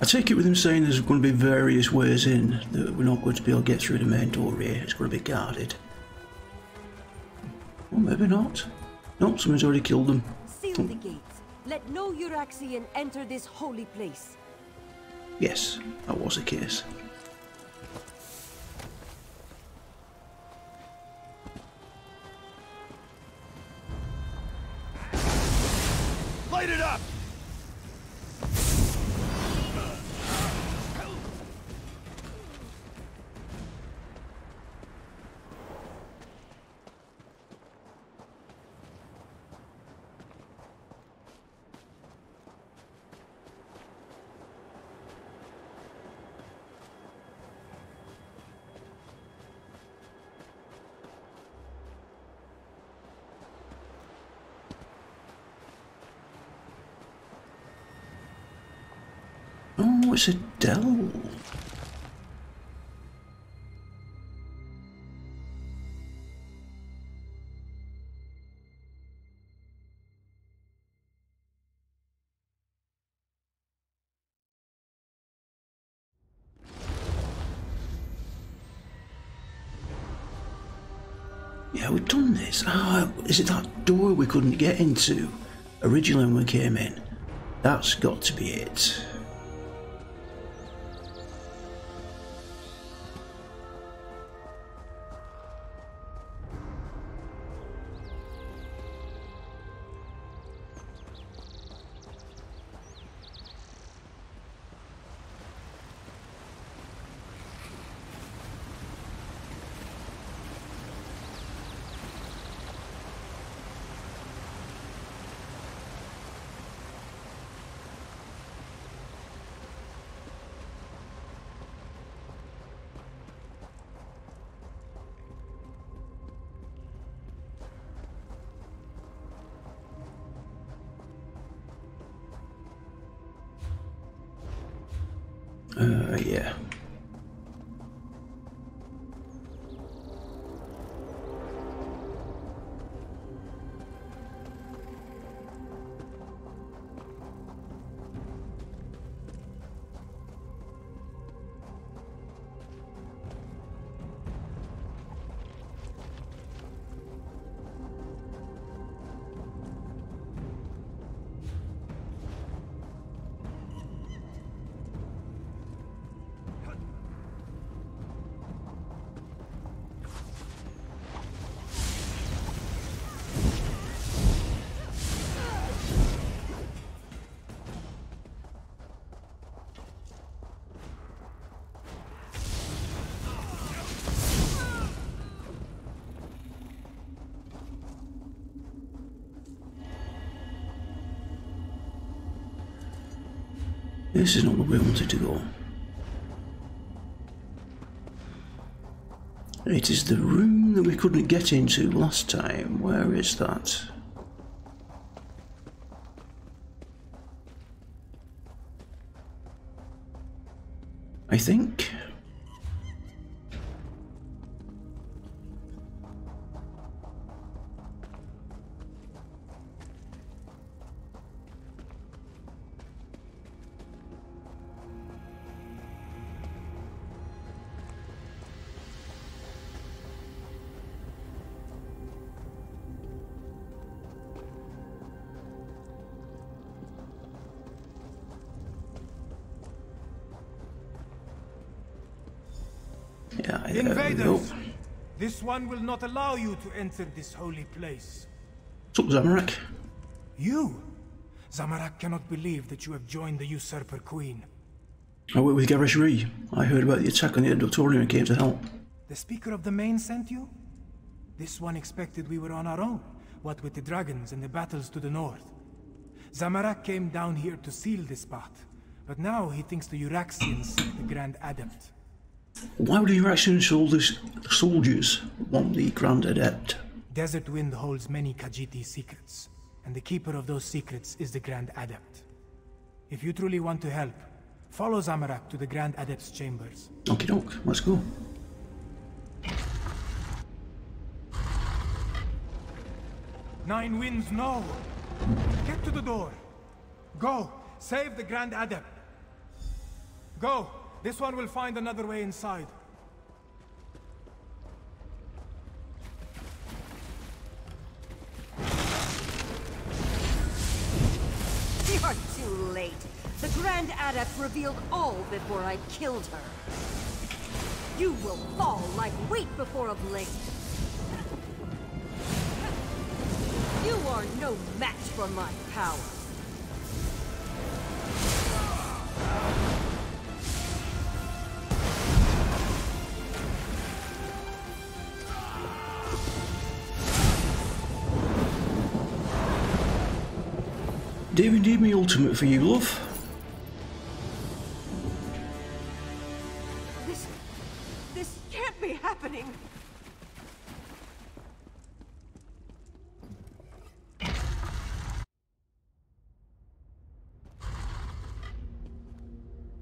I take it with him saying there's going to be various ways in, that we're not going to be able to get through the main door here, it's going to be guarded. Or maybe not. No, someone's already killed them. Seal the gates. Let no Euraxian enter this holy place. Yes, that was the case. Light it up! Oh, it's a dell. Yeah, we've done this. Ah, is it that door we couldn't get into originally when we came in? That's got to be it. Yeah. This is not the way I wanted to go. It is the room that we couldn't get into last time. Where is that? I think. Yeah, Invaders! This one will not allow you to enter this holy place. What's up, Zamorak? You? Zamorak cannot believe that you have joined the Usurper Queen. I work with Garishri. I heard about the attack on the Doctorium and came to help. The Speaker of the Main sent you? This one expected we were on our own, what with the dragons and the battles to the north. Zamorak came down here to seal this spot, but now he thinks the Uraxians seek the Grand Adept. Why would the Uraxian soldiers want the Grand Adept? Desert Wind holds many Khajiit secrets, and the keeper of those secrets is the Grand Adept. If you truly want to help, follow Zamorak to the Grand Adept's chambers. Okie doke, let's go. Nine Winds, no! Get to the door! Go! Save the Grand Adept! Go! This one will find another way inside. You're too late. The Grand Adept revealed all before I killed her. You will fall like wheat before a blade. You are no match for my power. David did me ultimate for you, love. This can't be happening.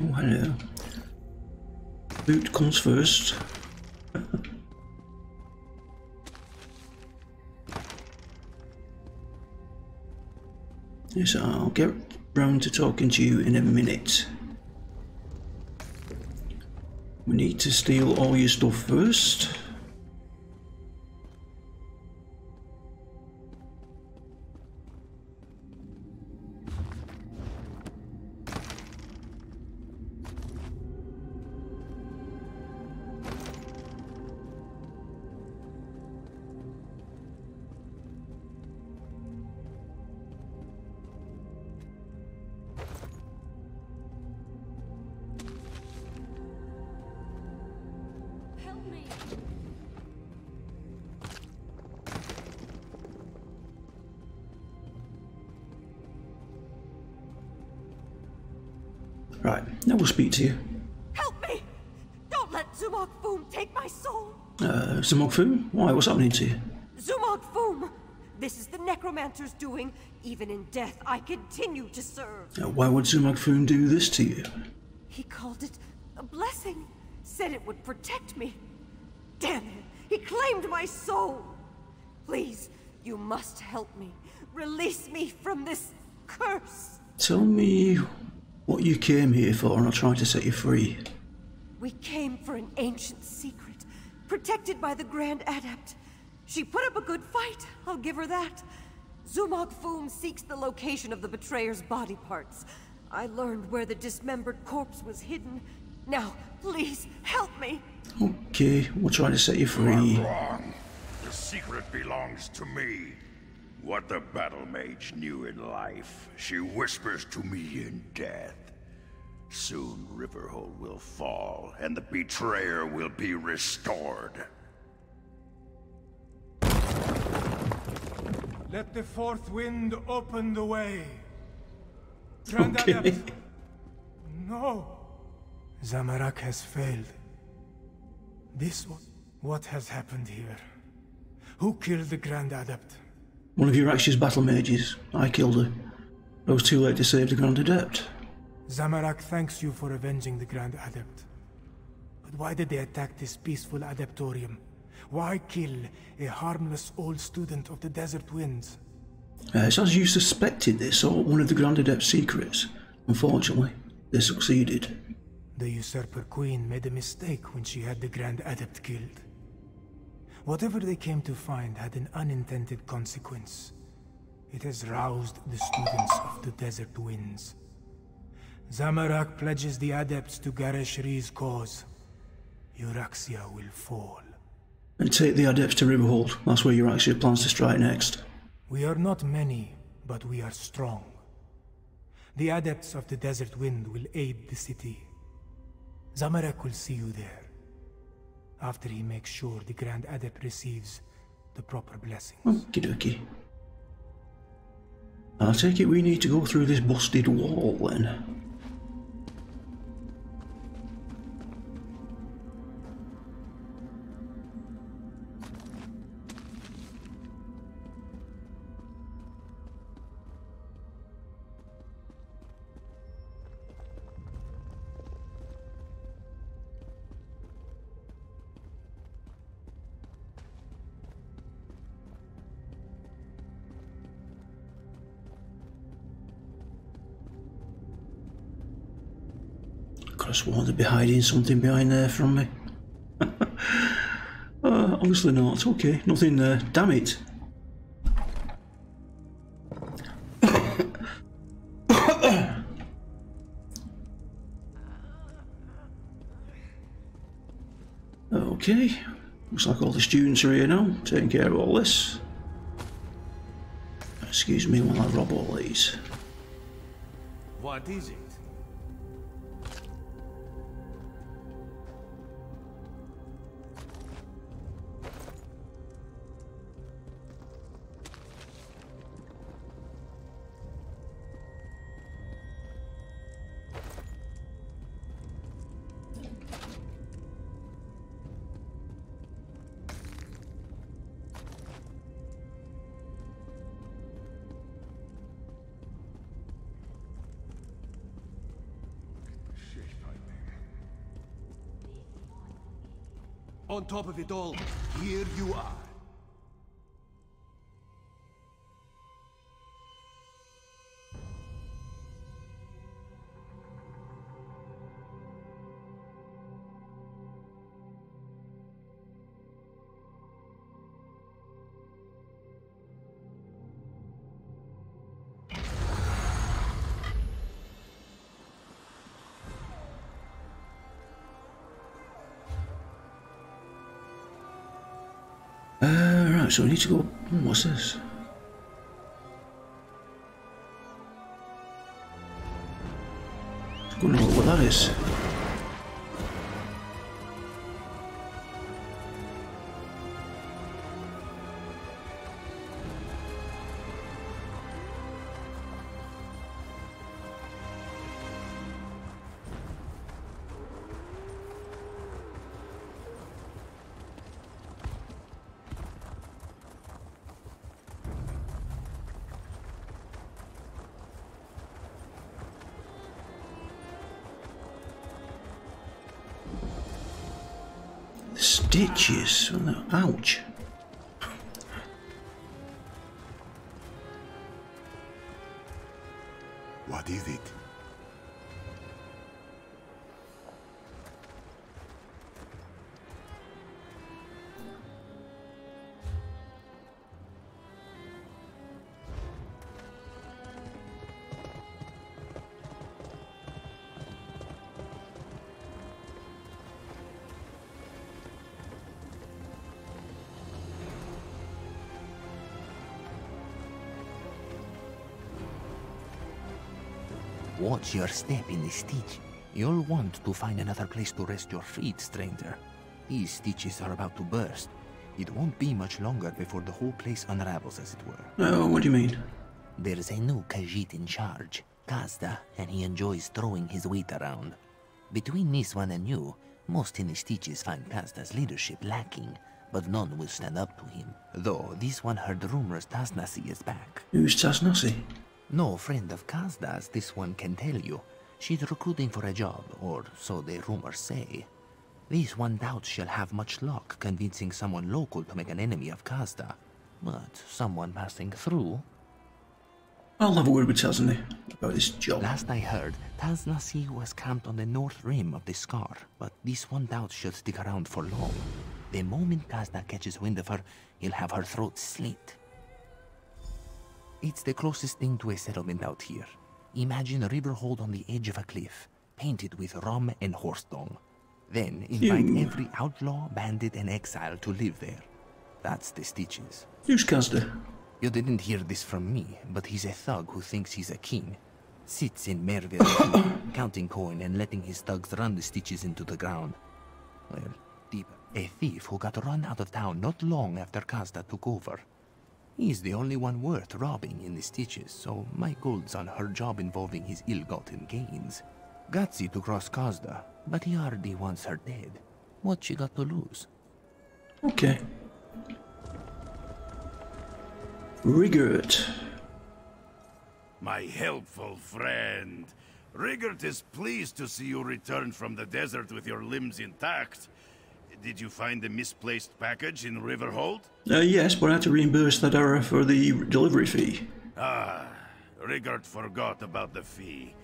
Oh, hello. Boot comes first. Yes, I'll get round to talking to you in a minute. We need to steal all your stuff first. Right, now we'll speak to you. Help me! Don't let Zumog Foom take my soul! Zumog Foom? Why, what's happening to you? Zumog Foom! This is the Necromancer's doing. Even in death, I continue to serve. Why would Zumog Foom do this to you? He called it a blessing. Said it would protect me. Damn him! He claimed my soul! Please, you must help me. Release me from this curse! Tell me what you came here for and I'll try to set you free. We came for an ancient secret, protected by the Grand Adept. She put up a good fight, I'll give her that. Zumog Foom seeks the location of the betrayer's body parts. I learned where the dismembered corpse was hidden. Now, please, help me! Okay, we'll try to set you free. You are wrong. The secret belongs to me. What the battle mage knew in life, she whispers to me in death. Soon Riverhold will fall, and the betrayer will be restored. Let the fourth wind open the way. Grand Okay. Adept. No. Zamorak has failed. What has happened here? Who killed the Grand Adept? One of your Axis battle mages. I killed her. I was too late to save the Grand Adept. Zamorak thanks you for avenging the Grand Adept. But why did they attack this peaceful Adeptorium? Why kill a harmless old student of the Desert Winds? It's as you suspected, they sought one of the Grand Adept's secrets. Unfortunately, they succeeded. The Usurper Queen made a mistake when she had the Grand Adept killed. Whatever they came to find had an unintended consequence. It has roused the students of the Desert Winds. Zamorak pledges the Adepts to Gareshri's cause. Euraxia will fall. And take the Adepts to Riverhold. That's where Euraxia plans to strike next. We are not many, but we are strong. The Adepts of the Desert Wind will aid the city. Zamorak will see you there, after he makes sure the Grand Adept receives the proper blessings. Okie dokie. I take it we need to go through this busted wall then. Could have sworn they'd be hiding something behind there from me. Obviously not. Okay, nothing there. Damn it. Okay, looks like all the students are here now, taking care of all this. Excuse me while I rob all these. What is it? On top of it all, here you are. Right, so we need to go. What's this? I don't know what that is. Stitches. Oh, no. Ouch. What is it? Watch your step in the stitch. You'll want to find another place to rest your feet, stranger. These stitches are about to burst. It won't be much longer before the whole place unravels, as it were. Oh, what do you mean? There's a new Khajiit in charge, Kazda, and he enjoys throwing his weight around. Between this one and you, most in the stitches find Kazda's leadership lacking, but none will stand up to him. Though this one heard rumors Tasnasi is back. Who's Tasnasi? No friend of Kazda's, this one can tell you. She's recruiting for a job, or so the rumors say. This one doubts she'll have much luck convincing someone local to make an enemy of Kazda. But someone passing through... I'll have a word with Tasnasi about this job. Last I heard, Tasnasi was camped on the north rim of the Scar, but this one doubts she'll stick around for long. The moment Kazda catches wind of her, he'll have her throat slit. It's the closest thing to a settlement out here. Imagine a river hold on the edge of a cliff, painted with rum and horse dung. Then invite every outlaw, bandit, and exile to live there. That's the stitches. Who's Kazda? You didn't hear this from me, but he's a thug who thinks he's a king. Sits in Merville, counting coin and letting his thugs run the stitches into the ground. Well, deeper. A thief who got run out of town not long after Kazda took over. He's the only one worth robbing in the stitches, so my gold's on her job involving his ill-gotten gains. Gutsy to cross Kazda, but he already wants her dead. What she got to lose? Okay. Rigert. My helpful friend. Rigert is pleased to see you return from the desert with your limbs intact. Did you find the misplaced package in Riverhold? Yes, but I had to reimburse that error for the delivery fee. Ah, Rigert forgot about the fee.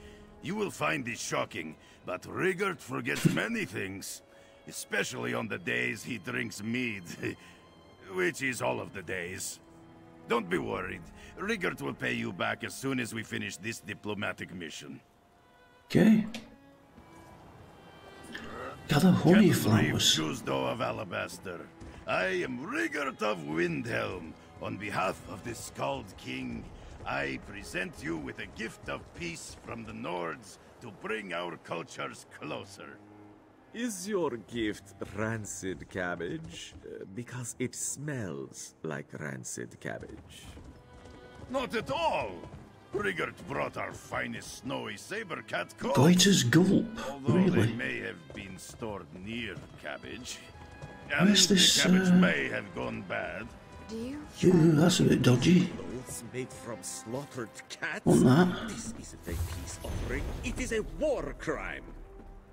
You will find this shocking, but Rigert forgets many things. Especially on the days he drinks mead. Which is all of the days. Don't be worried. Rigert will pay you back as soon as we finish this diplomatic mission. Okay. Gather honey flowers. Tuesday of Alabaster. I am Rigert of Windhelm. On behalf of the Scald King, I present you with a gift of peace from the Nords to bring our cultures closer. Is your gift rancid cabbage? Because it smells like rancid cabbage. Not at all! Rigert brought our finest snowy saber-cat coat. Goiter's Gulp, Although really? they may have been stored near cabbage. Where's And this, the cabbage may have gone bad. Ooh, that's a bit dodgy. Clothes made from slaughtered cats? Want that? This isn't a peace offering. It is a war crime.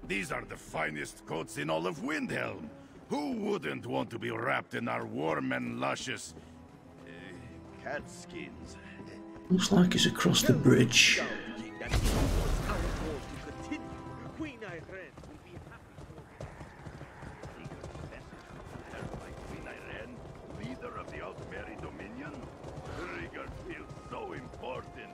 These are the finest coats in all of Windhelm. Who wouldn't want to be wrapped in our warm and luscious cat skins? Looks like it's across the bridge. Queen Irene will be Queen Irene, leader of the Elsweyr Dominion? Rigger feels so important.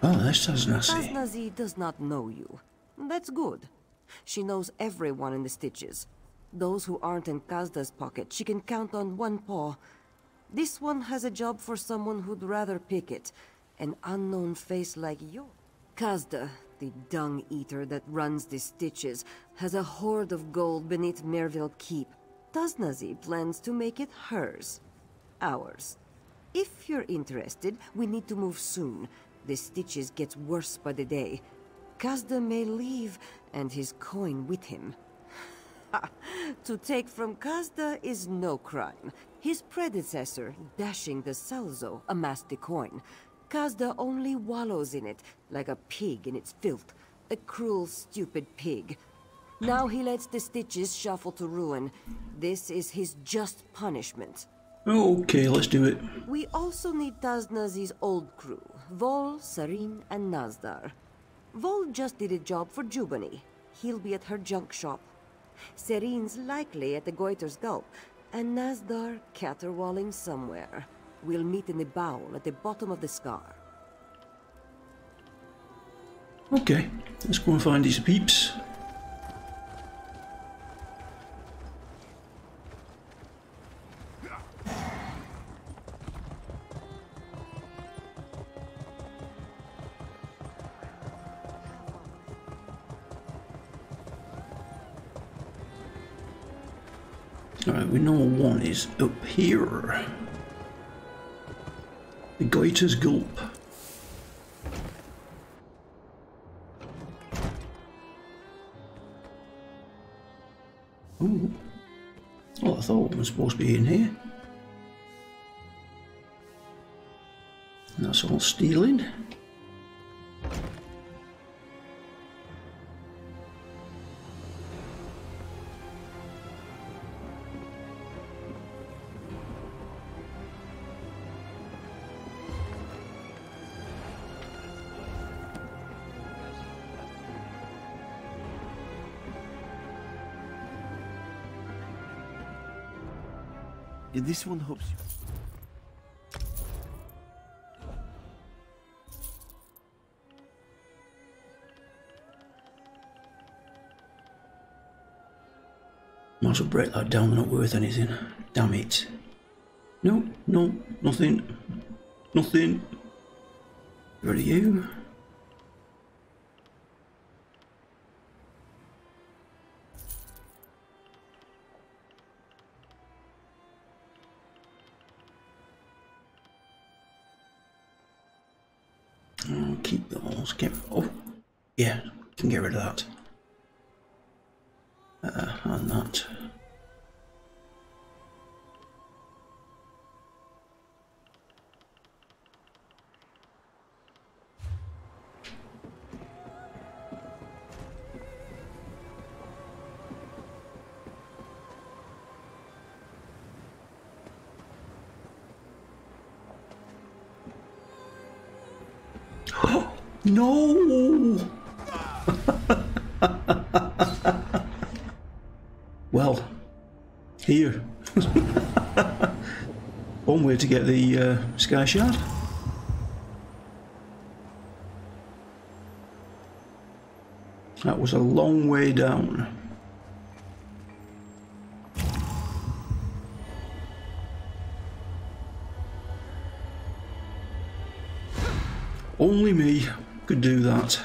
Oh, this has Nazi. Taznazi does not know you. That's good. She knows everyone in the Stitches. Those who aren't in Kazda's pocket, she can count on one paw. This one has a job for someone who'd rather pick it. An unknown face like you. Kazda, the dung eater that runs the Stitches, has a hoard of gold beneath Merville Keep. Taznazi plans to make it hers. Ours. If you're interested, we need to move soon. The Stitches gets worse by the day. Kazda may leave, and his coin with him. To take from Kazda is no crime. His predecessor, Dashing the Salzo, amassed the coin. Kazda only wallows in it, like a pig in its filth. A cruel, stupid pig. Now he lets the Stitches shuffle to ruin. This is his just punishment. Okay, let's do it. We also need Taznazi's old crew, Vol, Sarin, and Nazdar. Vol just did a job for Jubani. He'll be at her junk shop. Sarin's likely at the Goiter's Gulp, and Nazdar caterwauling somewhere. We'll meet in the bowl at the bottom of the scar. Okay, let's go and find these peeps. Alright, we know one is up here. The Goiter's Gulp. Ooh. Oh, I thought one was supposed to be in here. And that's all stealing. This one helps you. Might as well break that down, they're not worth anything. Damn it. No, no, nothing. Nothing. Where are you? Keep those. Oh, yeah, can get rid of that. And that. No! Well, here. One way to get the Sky Shard. That was a long way down. Only me could do that.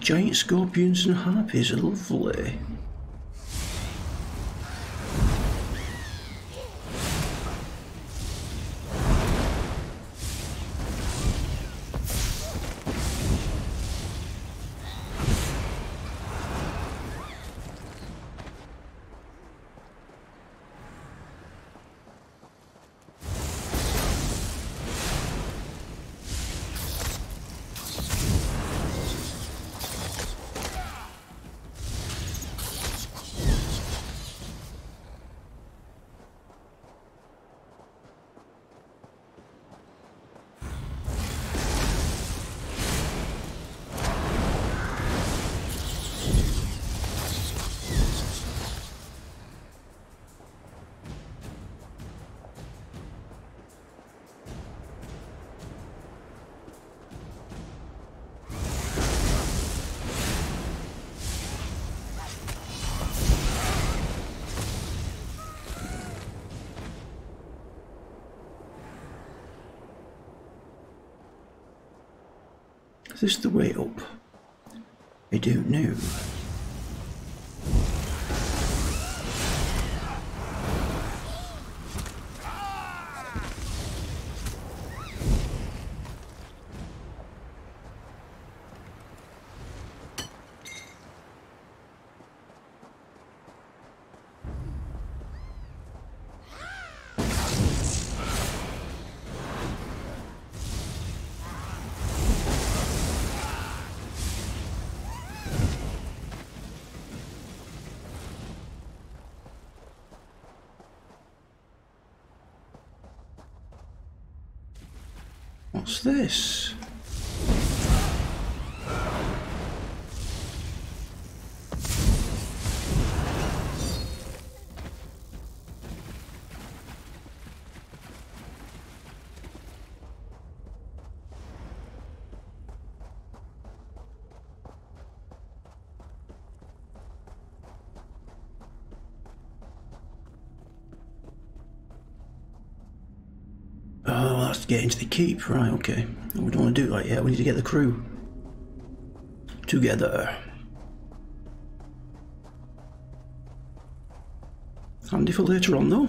Giant scorpions and harpies are lovely. Is this the way up? I don't know. What's this? Oh, that's to get into the keep, right, okay. We don't want to do that yet, we need to get the crew together. Handy for later on though.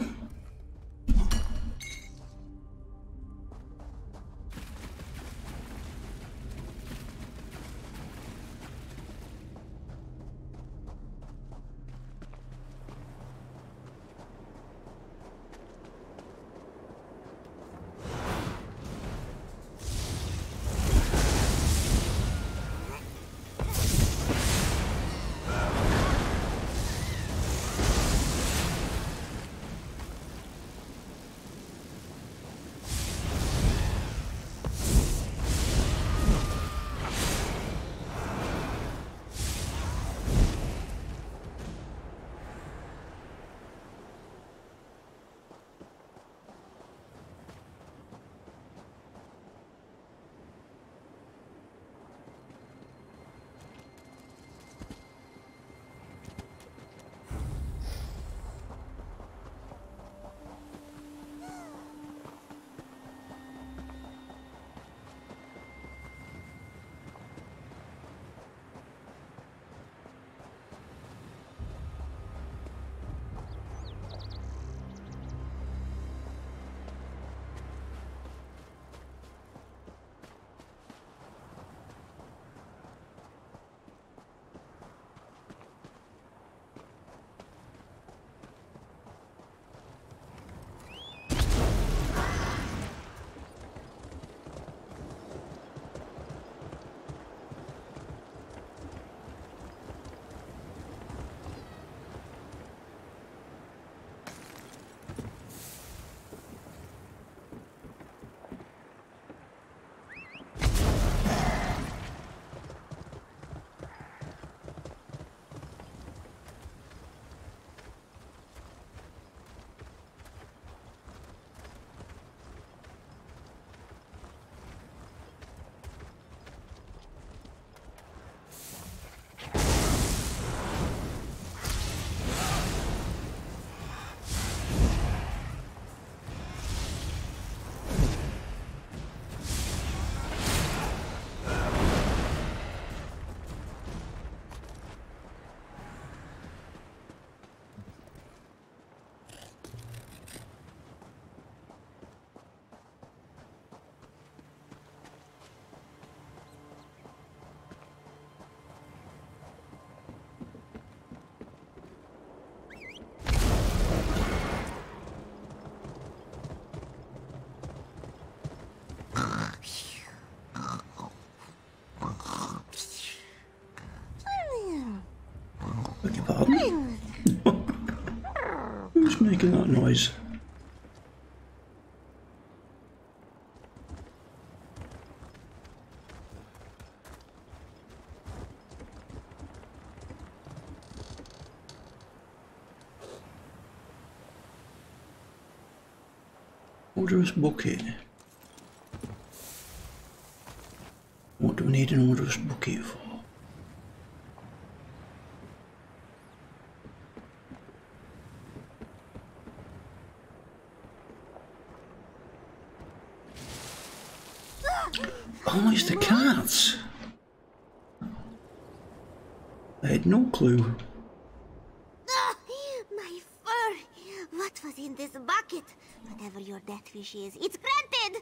making that noise? Odorous bucket. What do we need an odorous bucket for? Oh, it's the cats! I had no clue. My fur! What was in this bucket? Whatever your death wish is, it's granted!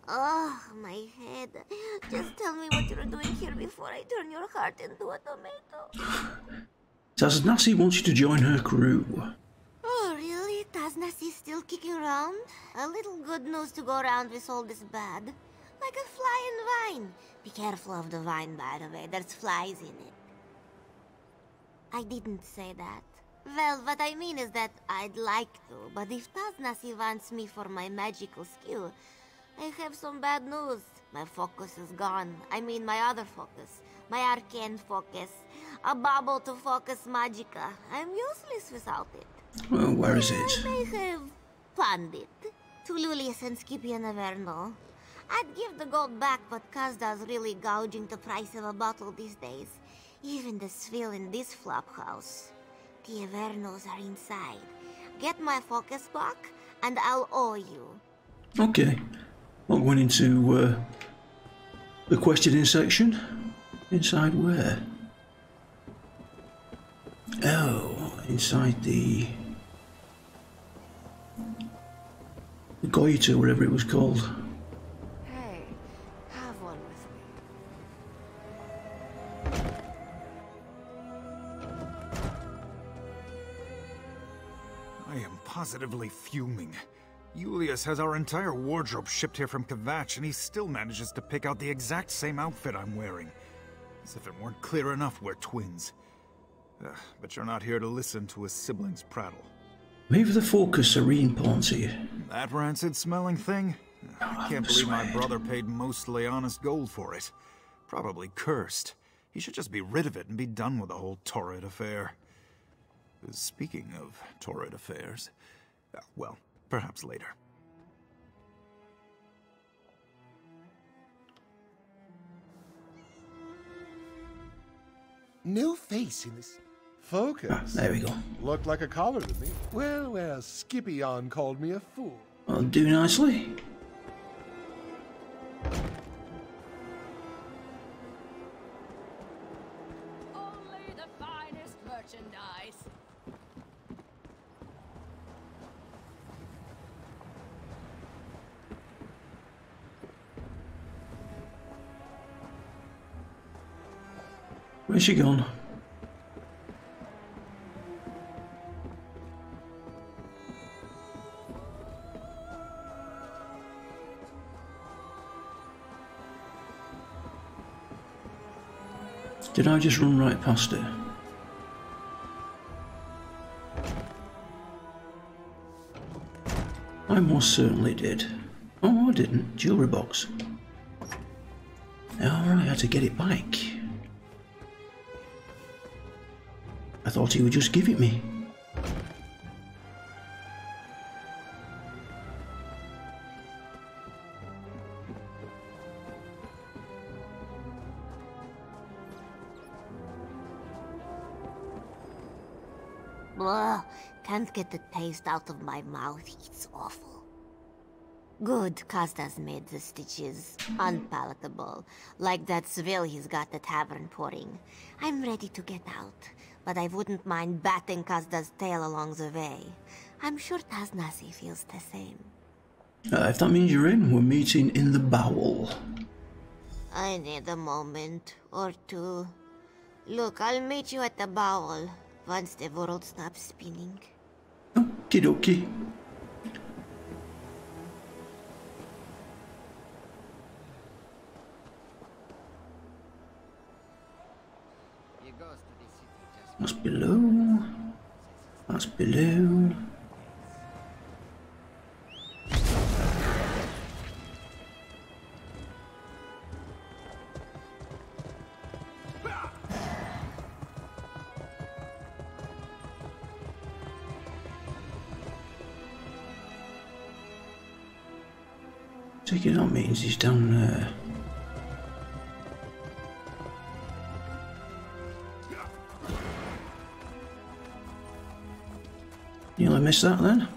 Oh, my head. Just tell me what you're doing here before I turn your heart into a tomato. Taznassi wants you to join her crew. Oh, really? Taznassi's still kicking around? A little good news to go around with all this bad. Like a fly in wine. Be careful of the wine, by the way. There's flies in it. I didn't say that. Well, what I mean is that I'd like to, but if Taznassi wants me for my magical skill, I have some bad news. My focus is gone. I mean my other focus. My arcane focus. A bauble to focus magicka. I'm useless without it. Well, where is it? I may have pawned it. To Lulius and Skippy and Averno. I'd give the gold back, but Kazda's really gouging the price of a bottle these days. Even the swill in this flop house. The Avernos are inside. Get my focus back, and I'll owe you. Okay. Not going into the questioning section. Inside where? Oh, inside the goiter, whatever it was called. Hey, have one with me. I am positively fuming. Julius has our entire wardrobe shipped here from Kvatch, and he still manages to pick out the exact same outfit I'm wearing. As if it weren't clear enough we're twins. But you're not here to listen to a sibling's prattle. Maybe the focus serene pawn to you. That rancid-smelling thing? I can't believe my brother paid mostly honest gold for it. Probably cursed. He should just be rid of it and be done with the whole torrid affair. Speaking of torrid affairs, well, perhaps later. No face in this. Focus. Ah, there we go. Looked like a collar to me. Well, Skippy-on called me a fool. I'll do nicely. Only the finest merchandise. Where's she gone? Did I just run right past her? I most certainly did. Oh, I didn't. Jewellery box. Alright, I had to get it back. I thought he would just give it me. Blah, can't get the taste out of my mouth. It's awful. Good, Kazda's made the stitches unpalatable, like that swill he's got the tavern pouring. I'm ready to get out, but I wouldn't mind batting Kazda's tail along the way. I'm sure Taznassi feels the same. If that means you're in, we're meeting in the bowel. I need a moment or two. Look, I'll meet you at the bowel once the world stops spinning. Okie dokie. That's below. That's below. Taking that means he's down there. Nearly missed that then.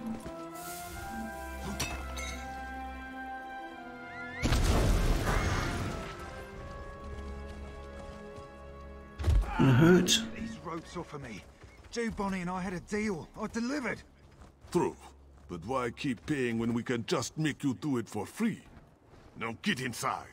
And it hurts. These ropes off of me. Joe Bonnie and I had a deal. I delivered. True. But why keep paying when we can just make you do it for free? Now get inside.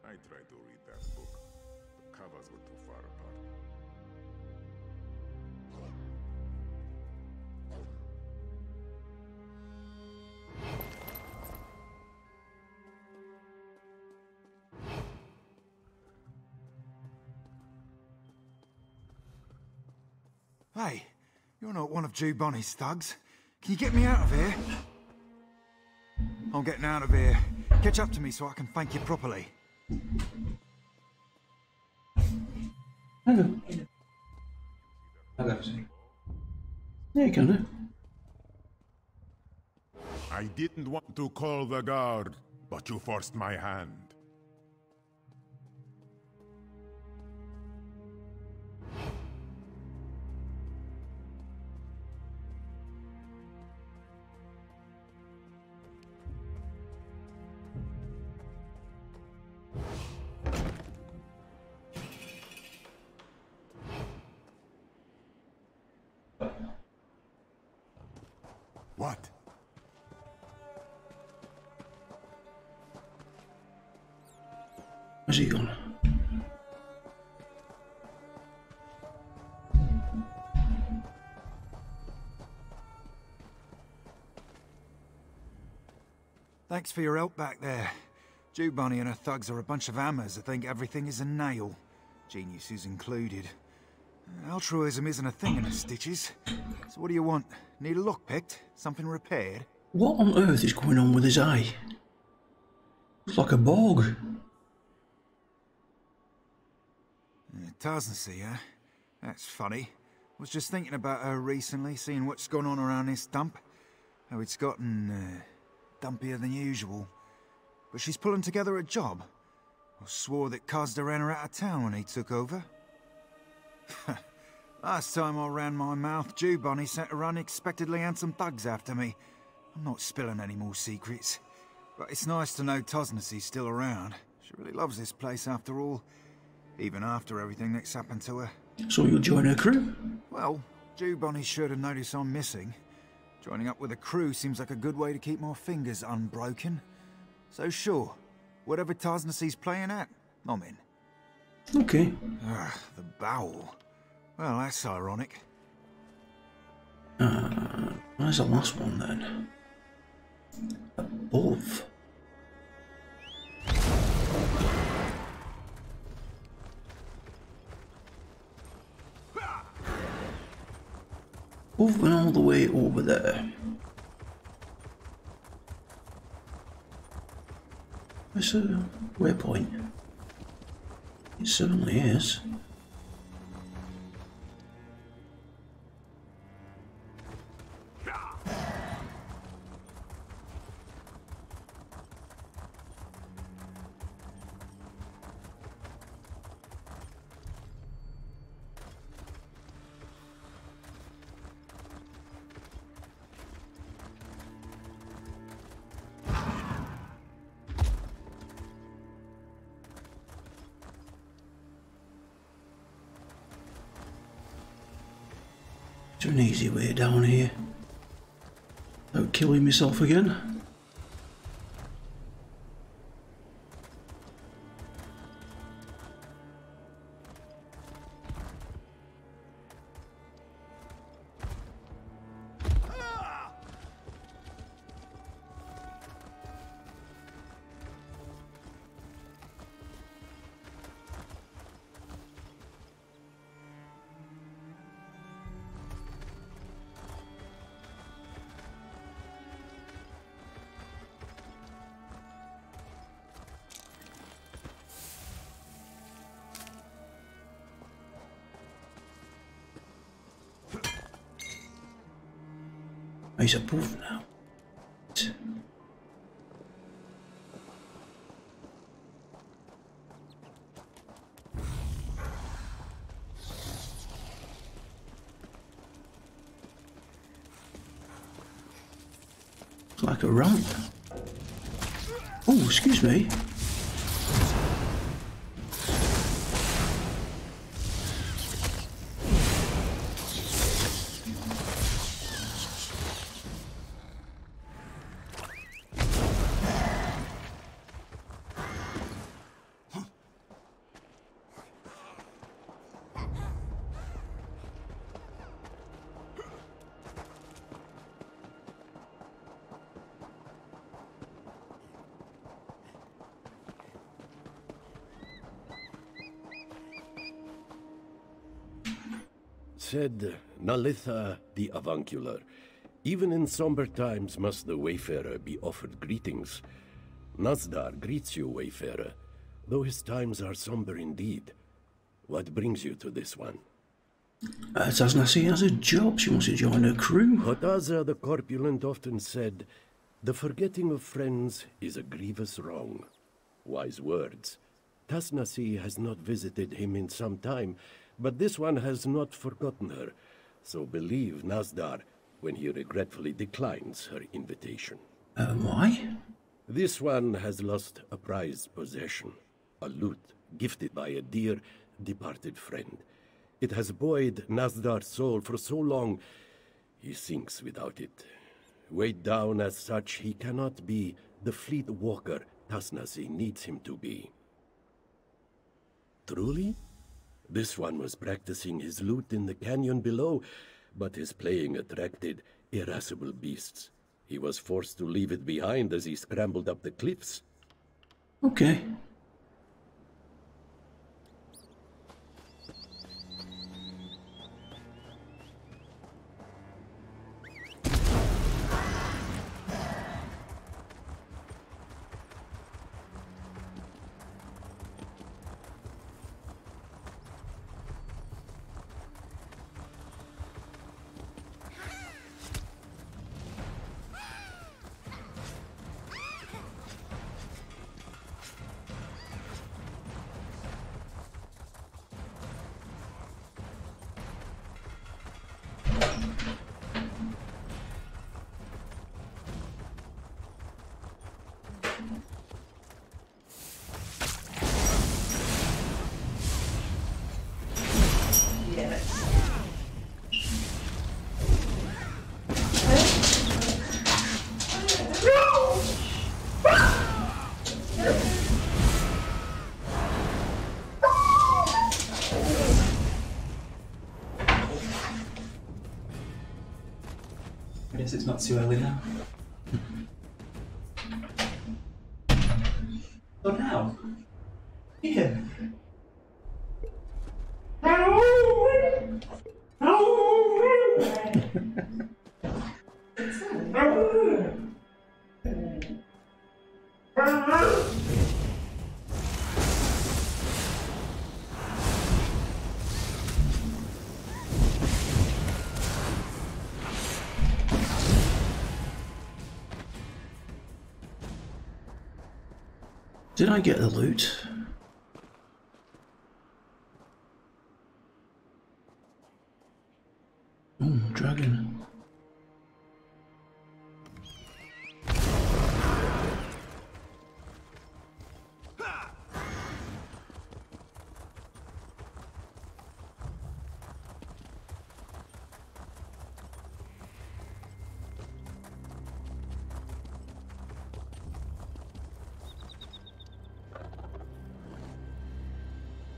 I tried to read that book. The covers were too far apart. Hey, you're not one of Jew Bonnie's thugs. Can you get me out of here? I'm getting out of here. Catch up to me so I can thank you properly. Hello. There you go. I didn't want to call the guard, but you forced my hand. What? Where's he gone? Thanks for your help back there. Jew Bonnie and her thugs are a bunch of hammers that think everything is a nail. Geniuses included. Altruism isn't a thing in the Stitches. So what do you want? Need a lock picked? Something repaired? What on earth is going on with his eye? Looks like a bog. Tarsnessy, huh? That's funny. Was just thinking about her recently, seeing what's gone on around this dump. How it's gotten, dumpier than usual. But she's pulling together a job. I swore that Cosda ran her out of town when he took over. Last time I ran my mouth, Jew Bonnie sent her unexpectedly handsome thugs after me. I'm not spilling any more secrets. But it's nice to know Tosnessy's still around. She really loves this place after all. Even after everything that's happened to her. So you'll join her crew? Well, Jew Bonnie's sure to notice I'm missing. Joining up with a crew seems like a good way to keep my fingers unbroken. So sure, whatever Tosnessy's playing at, I'm in. Okay. The bowel. Well, that's ironic. Where's the last one then? Above. Above and all the way over there. It's a waypoint. It certainly is. Is there an easy way down here? Without killing myself again? He's above now. It's like a ramp. Oh, excuse me. Said Nalitha the Avuncular, even in somber times must the wayfarer be offered greetings. Nazdar greets you, wayfarer, though his times are somber indeed. What brings you to this one? Tasnassi has a job. She wants to join her crew. Hotaza the Corpulent often said, the forgetting of friends is a grievous wrong. Wise words. Tasnassi has not visited him in some time, but this one has not forgotten her, so believe Nazdar when he regretfully declines her invitation. Why? This one has lost a prized possession, a lute gifted by a dear, departed friend. It has buoyed Nazdar's soul for so long, he sinks without it. Weighed down as such, he cannot be the fleet walker Tasnassi needs him to be. Truly? This one was practicing his lute in the canyon below, but his playing attracted irascible beasts. He was forced to leave it behind as he scrambled up the cliffs. Okay. I guess it's not too early now. So now, here. Did I get the loot? Oh, dragon.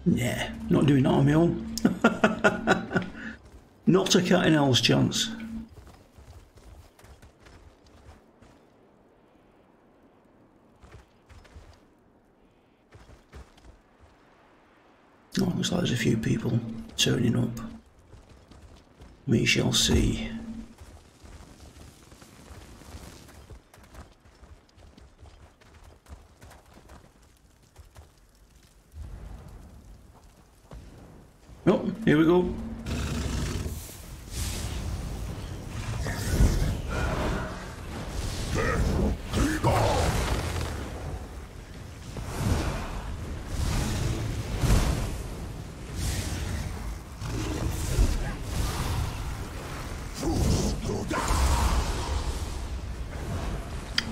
Nah, not doing that on my own. Not a cat in hell's chance. Oh, looks like there's a few people turning up. We shall see. Oh, here we go.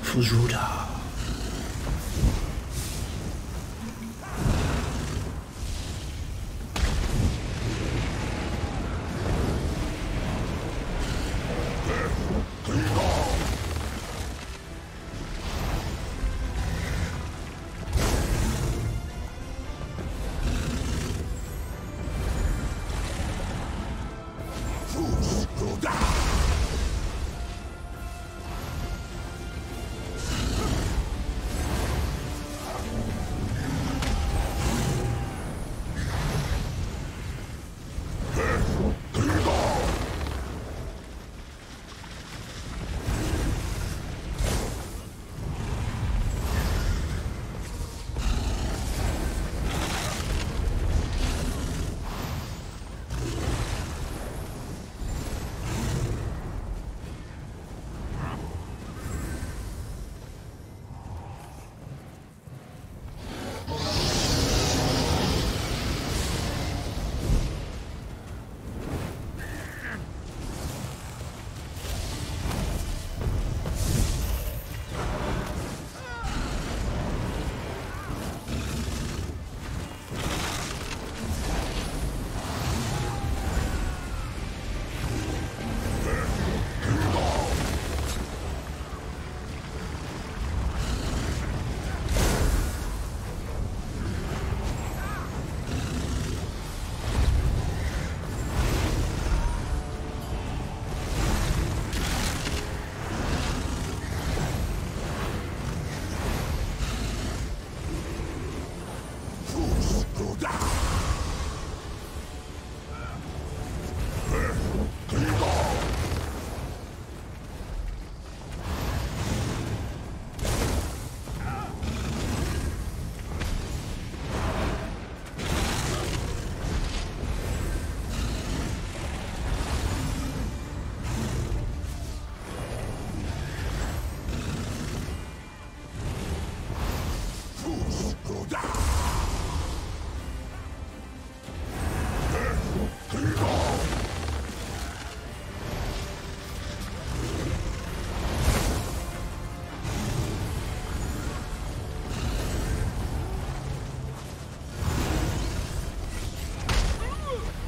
Fuzruda.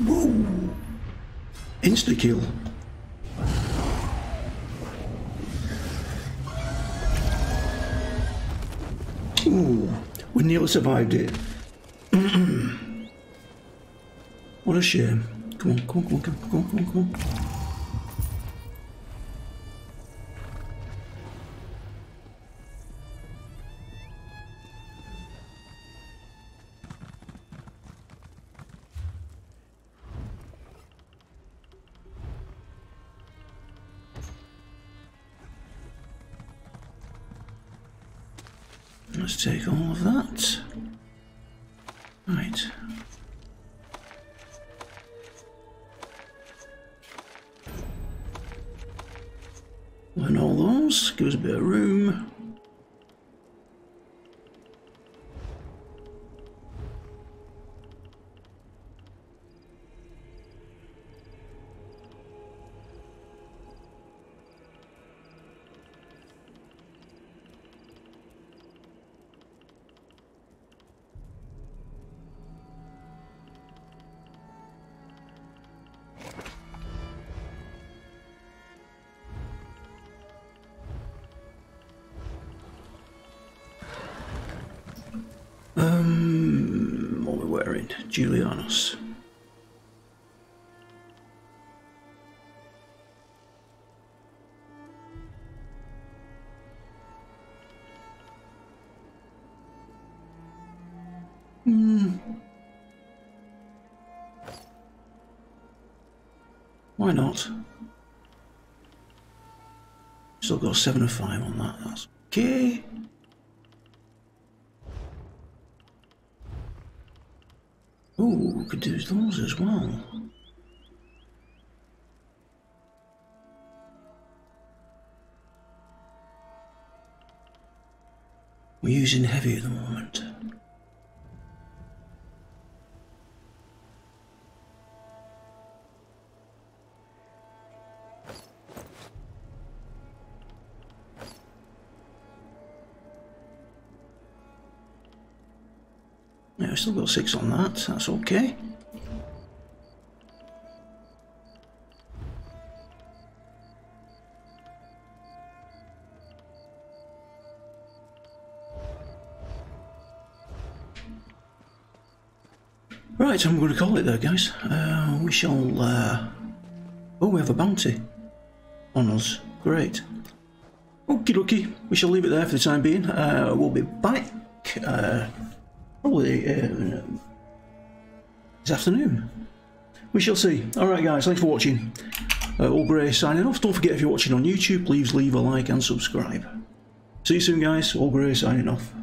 Whoa! Insta-kill. Ooh, we nearly survived it. What a shame. Come on, come on, come on, come on, come on, come on. Let's take all of that. Right. Learn all those, give us a bit of room. friend, Julianus. Why not? Still got 7 of 5 on that, that's okay. Ooh, we could do those as well. We're using heavy at the moment. Yeah, we've still got 6 on that, that's okay. Right, I'm going to call it there, guys. We shall... Oh, we have a bounty on us. Great. Okie dokie, we shall leave it there for the time being. We'll be back probably this afternoon. We shall see. Alright guys, thanks for watching. Olgrey signing off. Don't forget, if you're watching on YouTube, please leave a like and subscribe. See you soon guys, Olgrey signing off.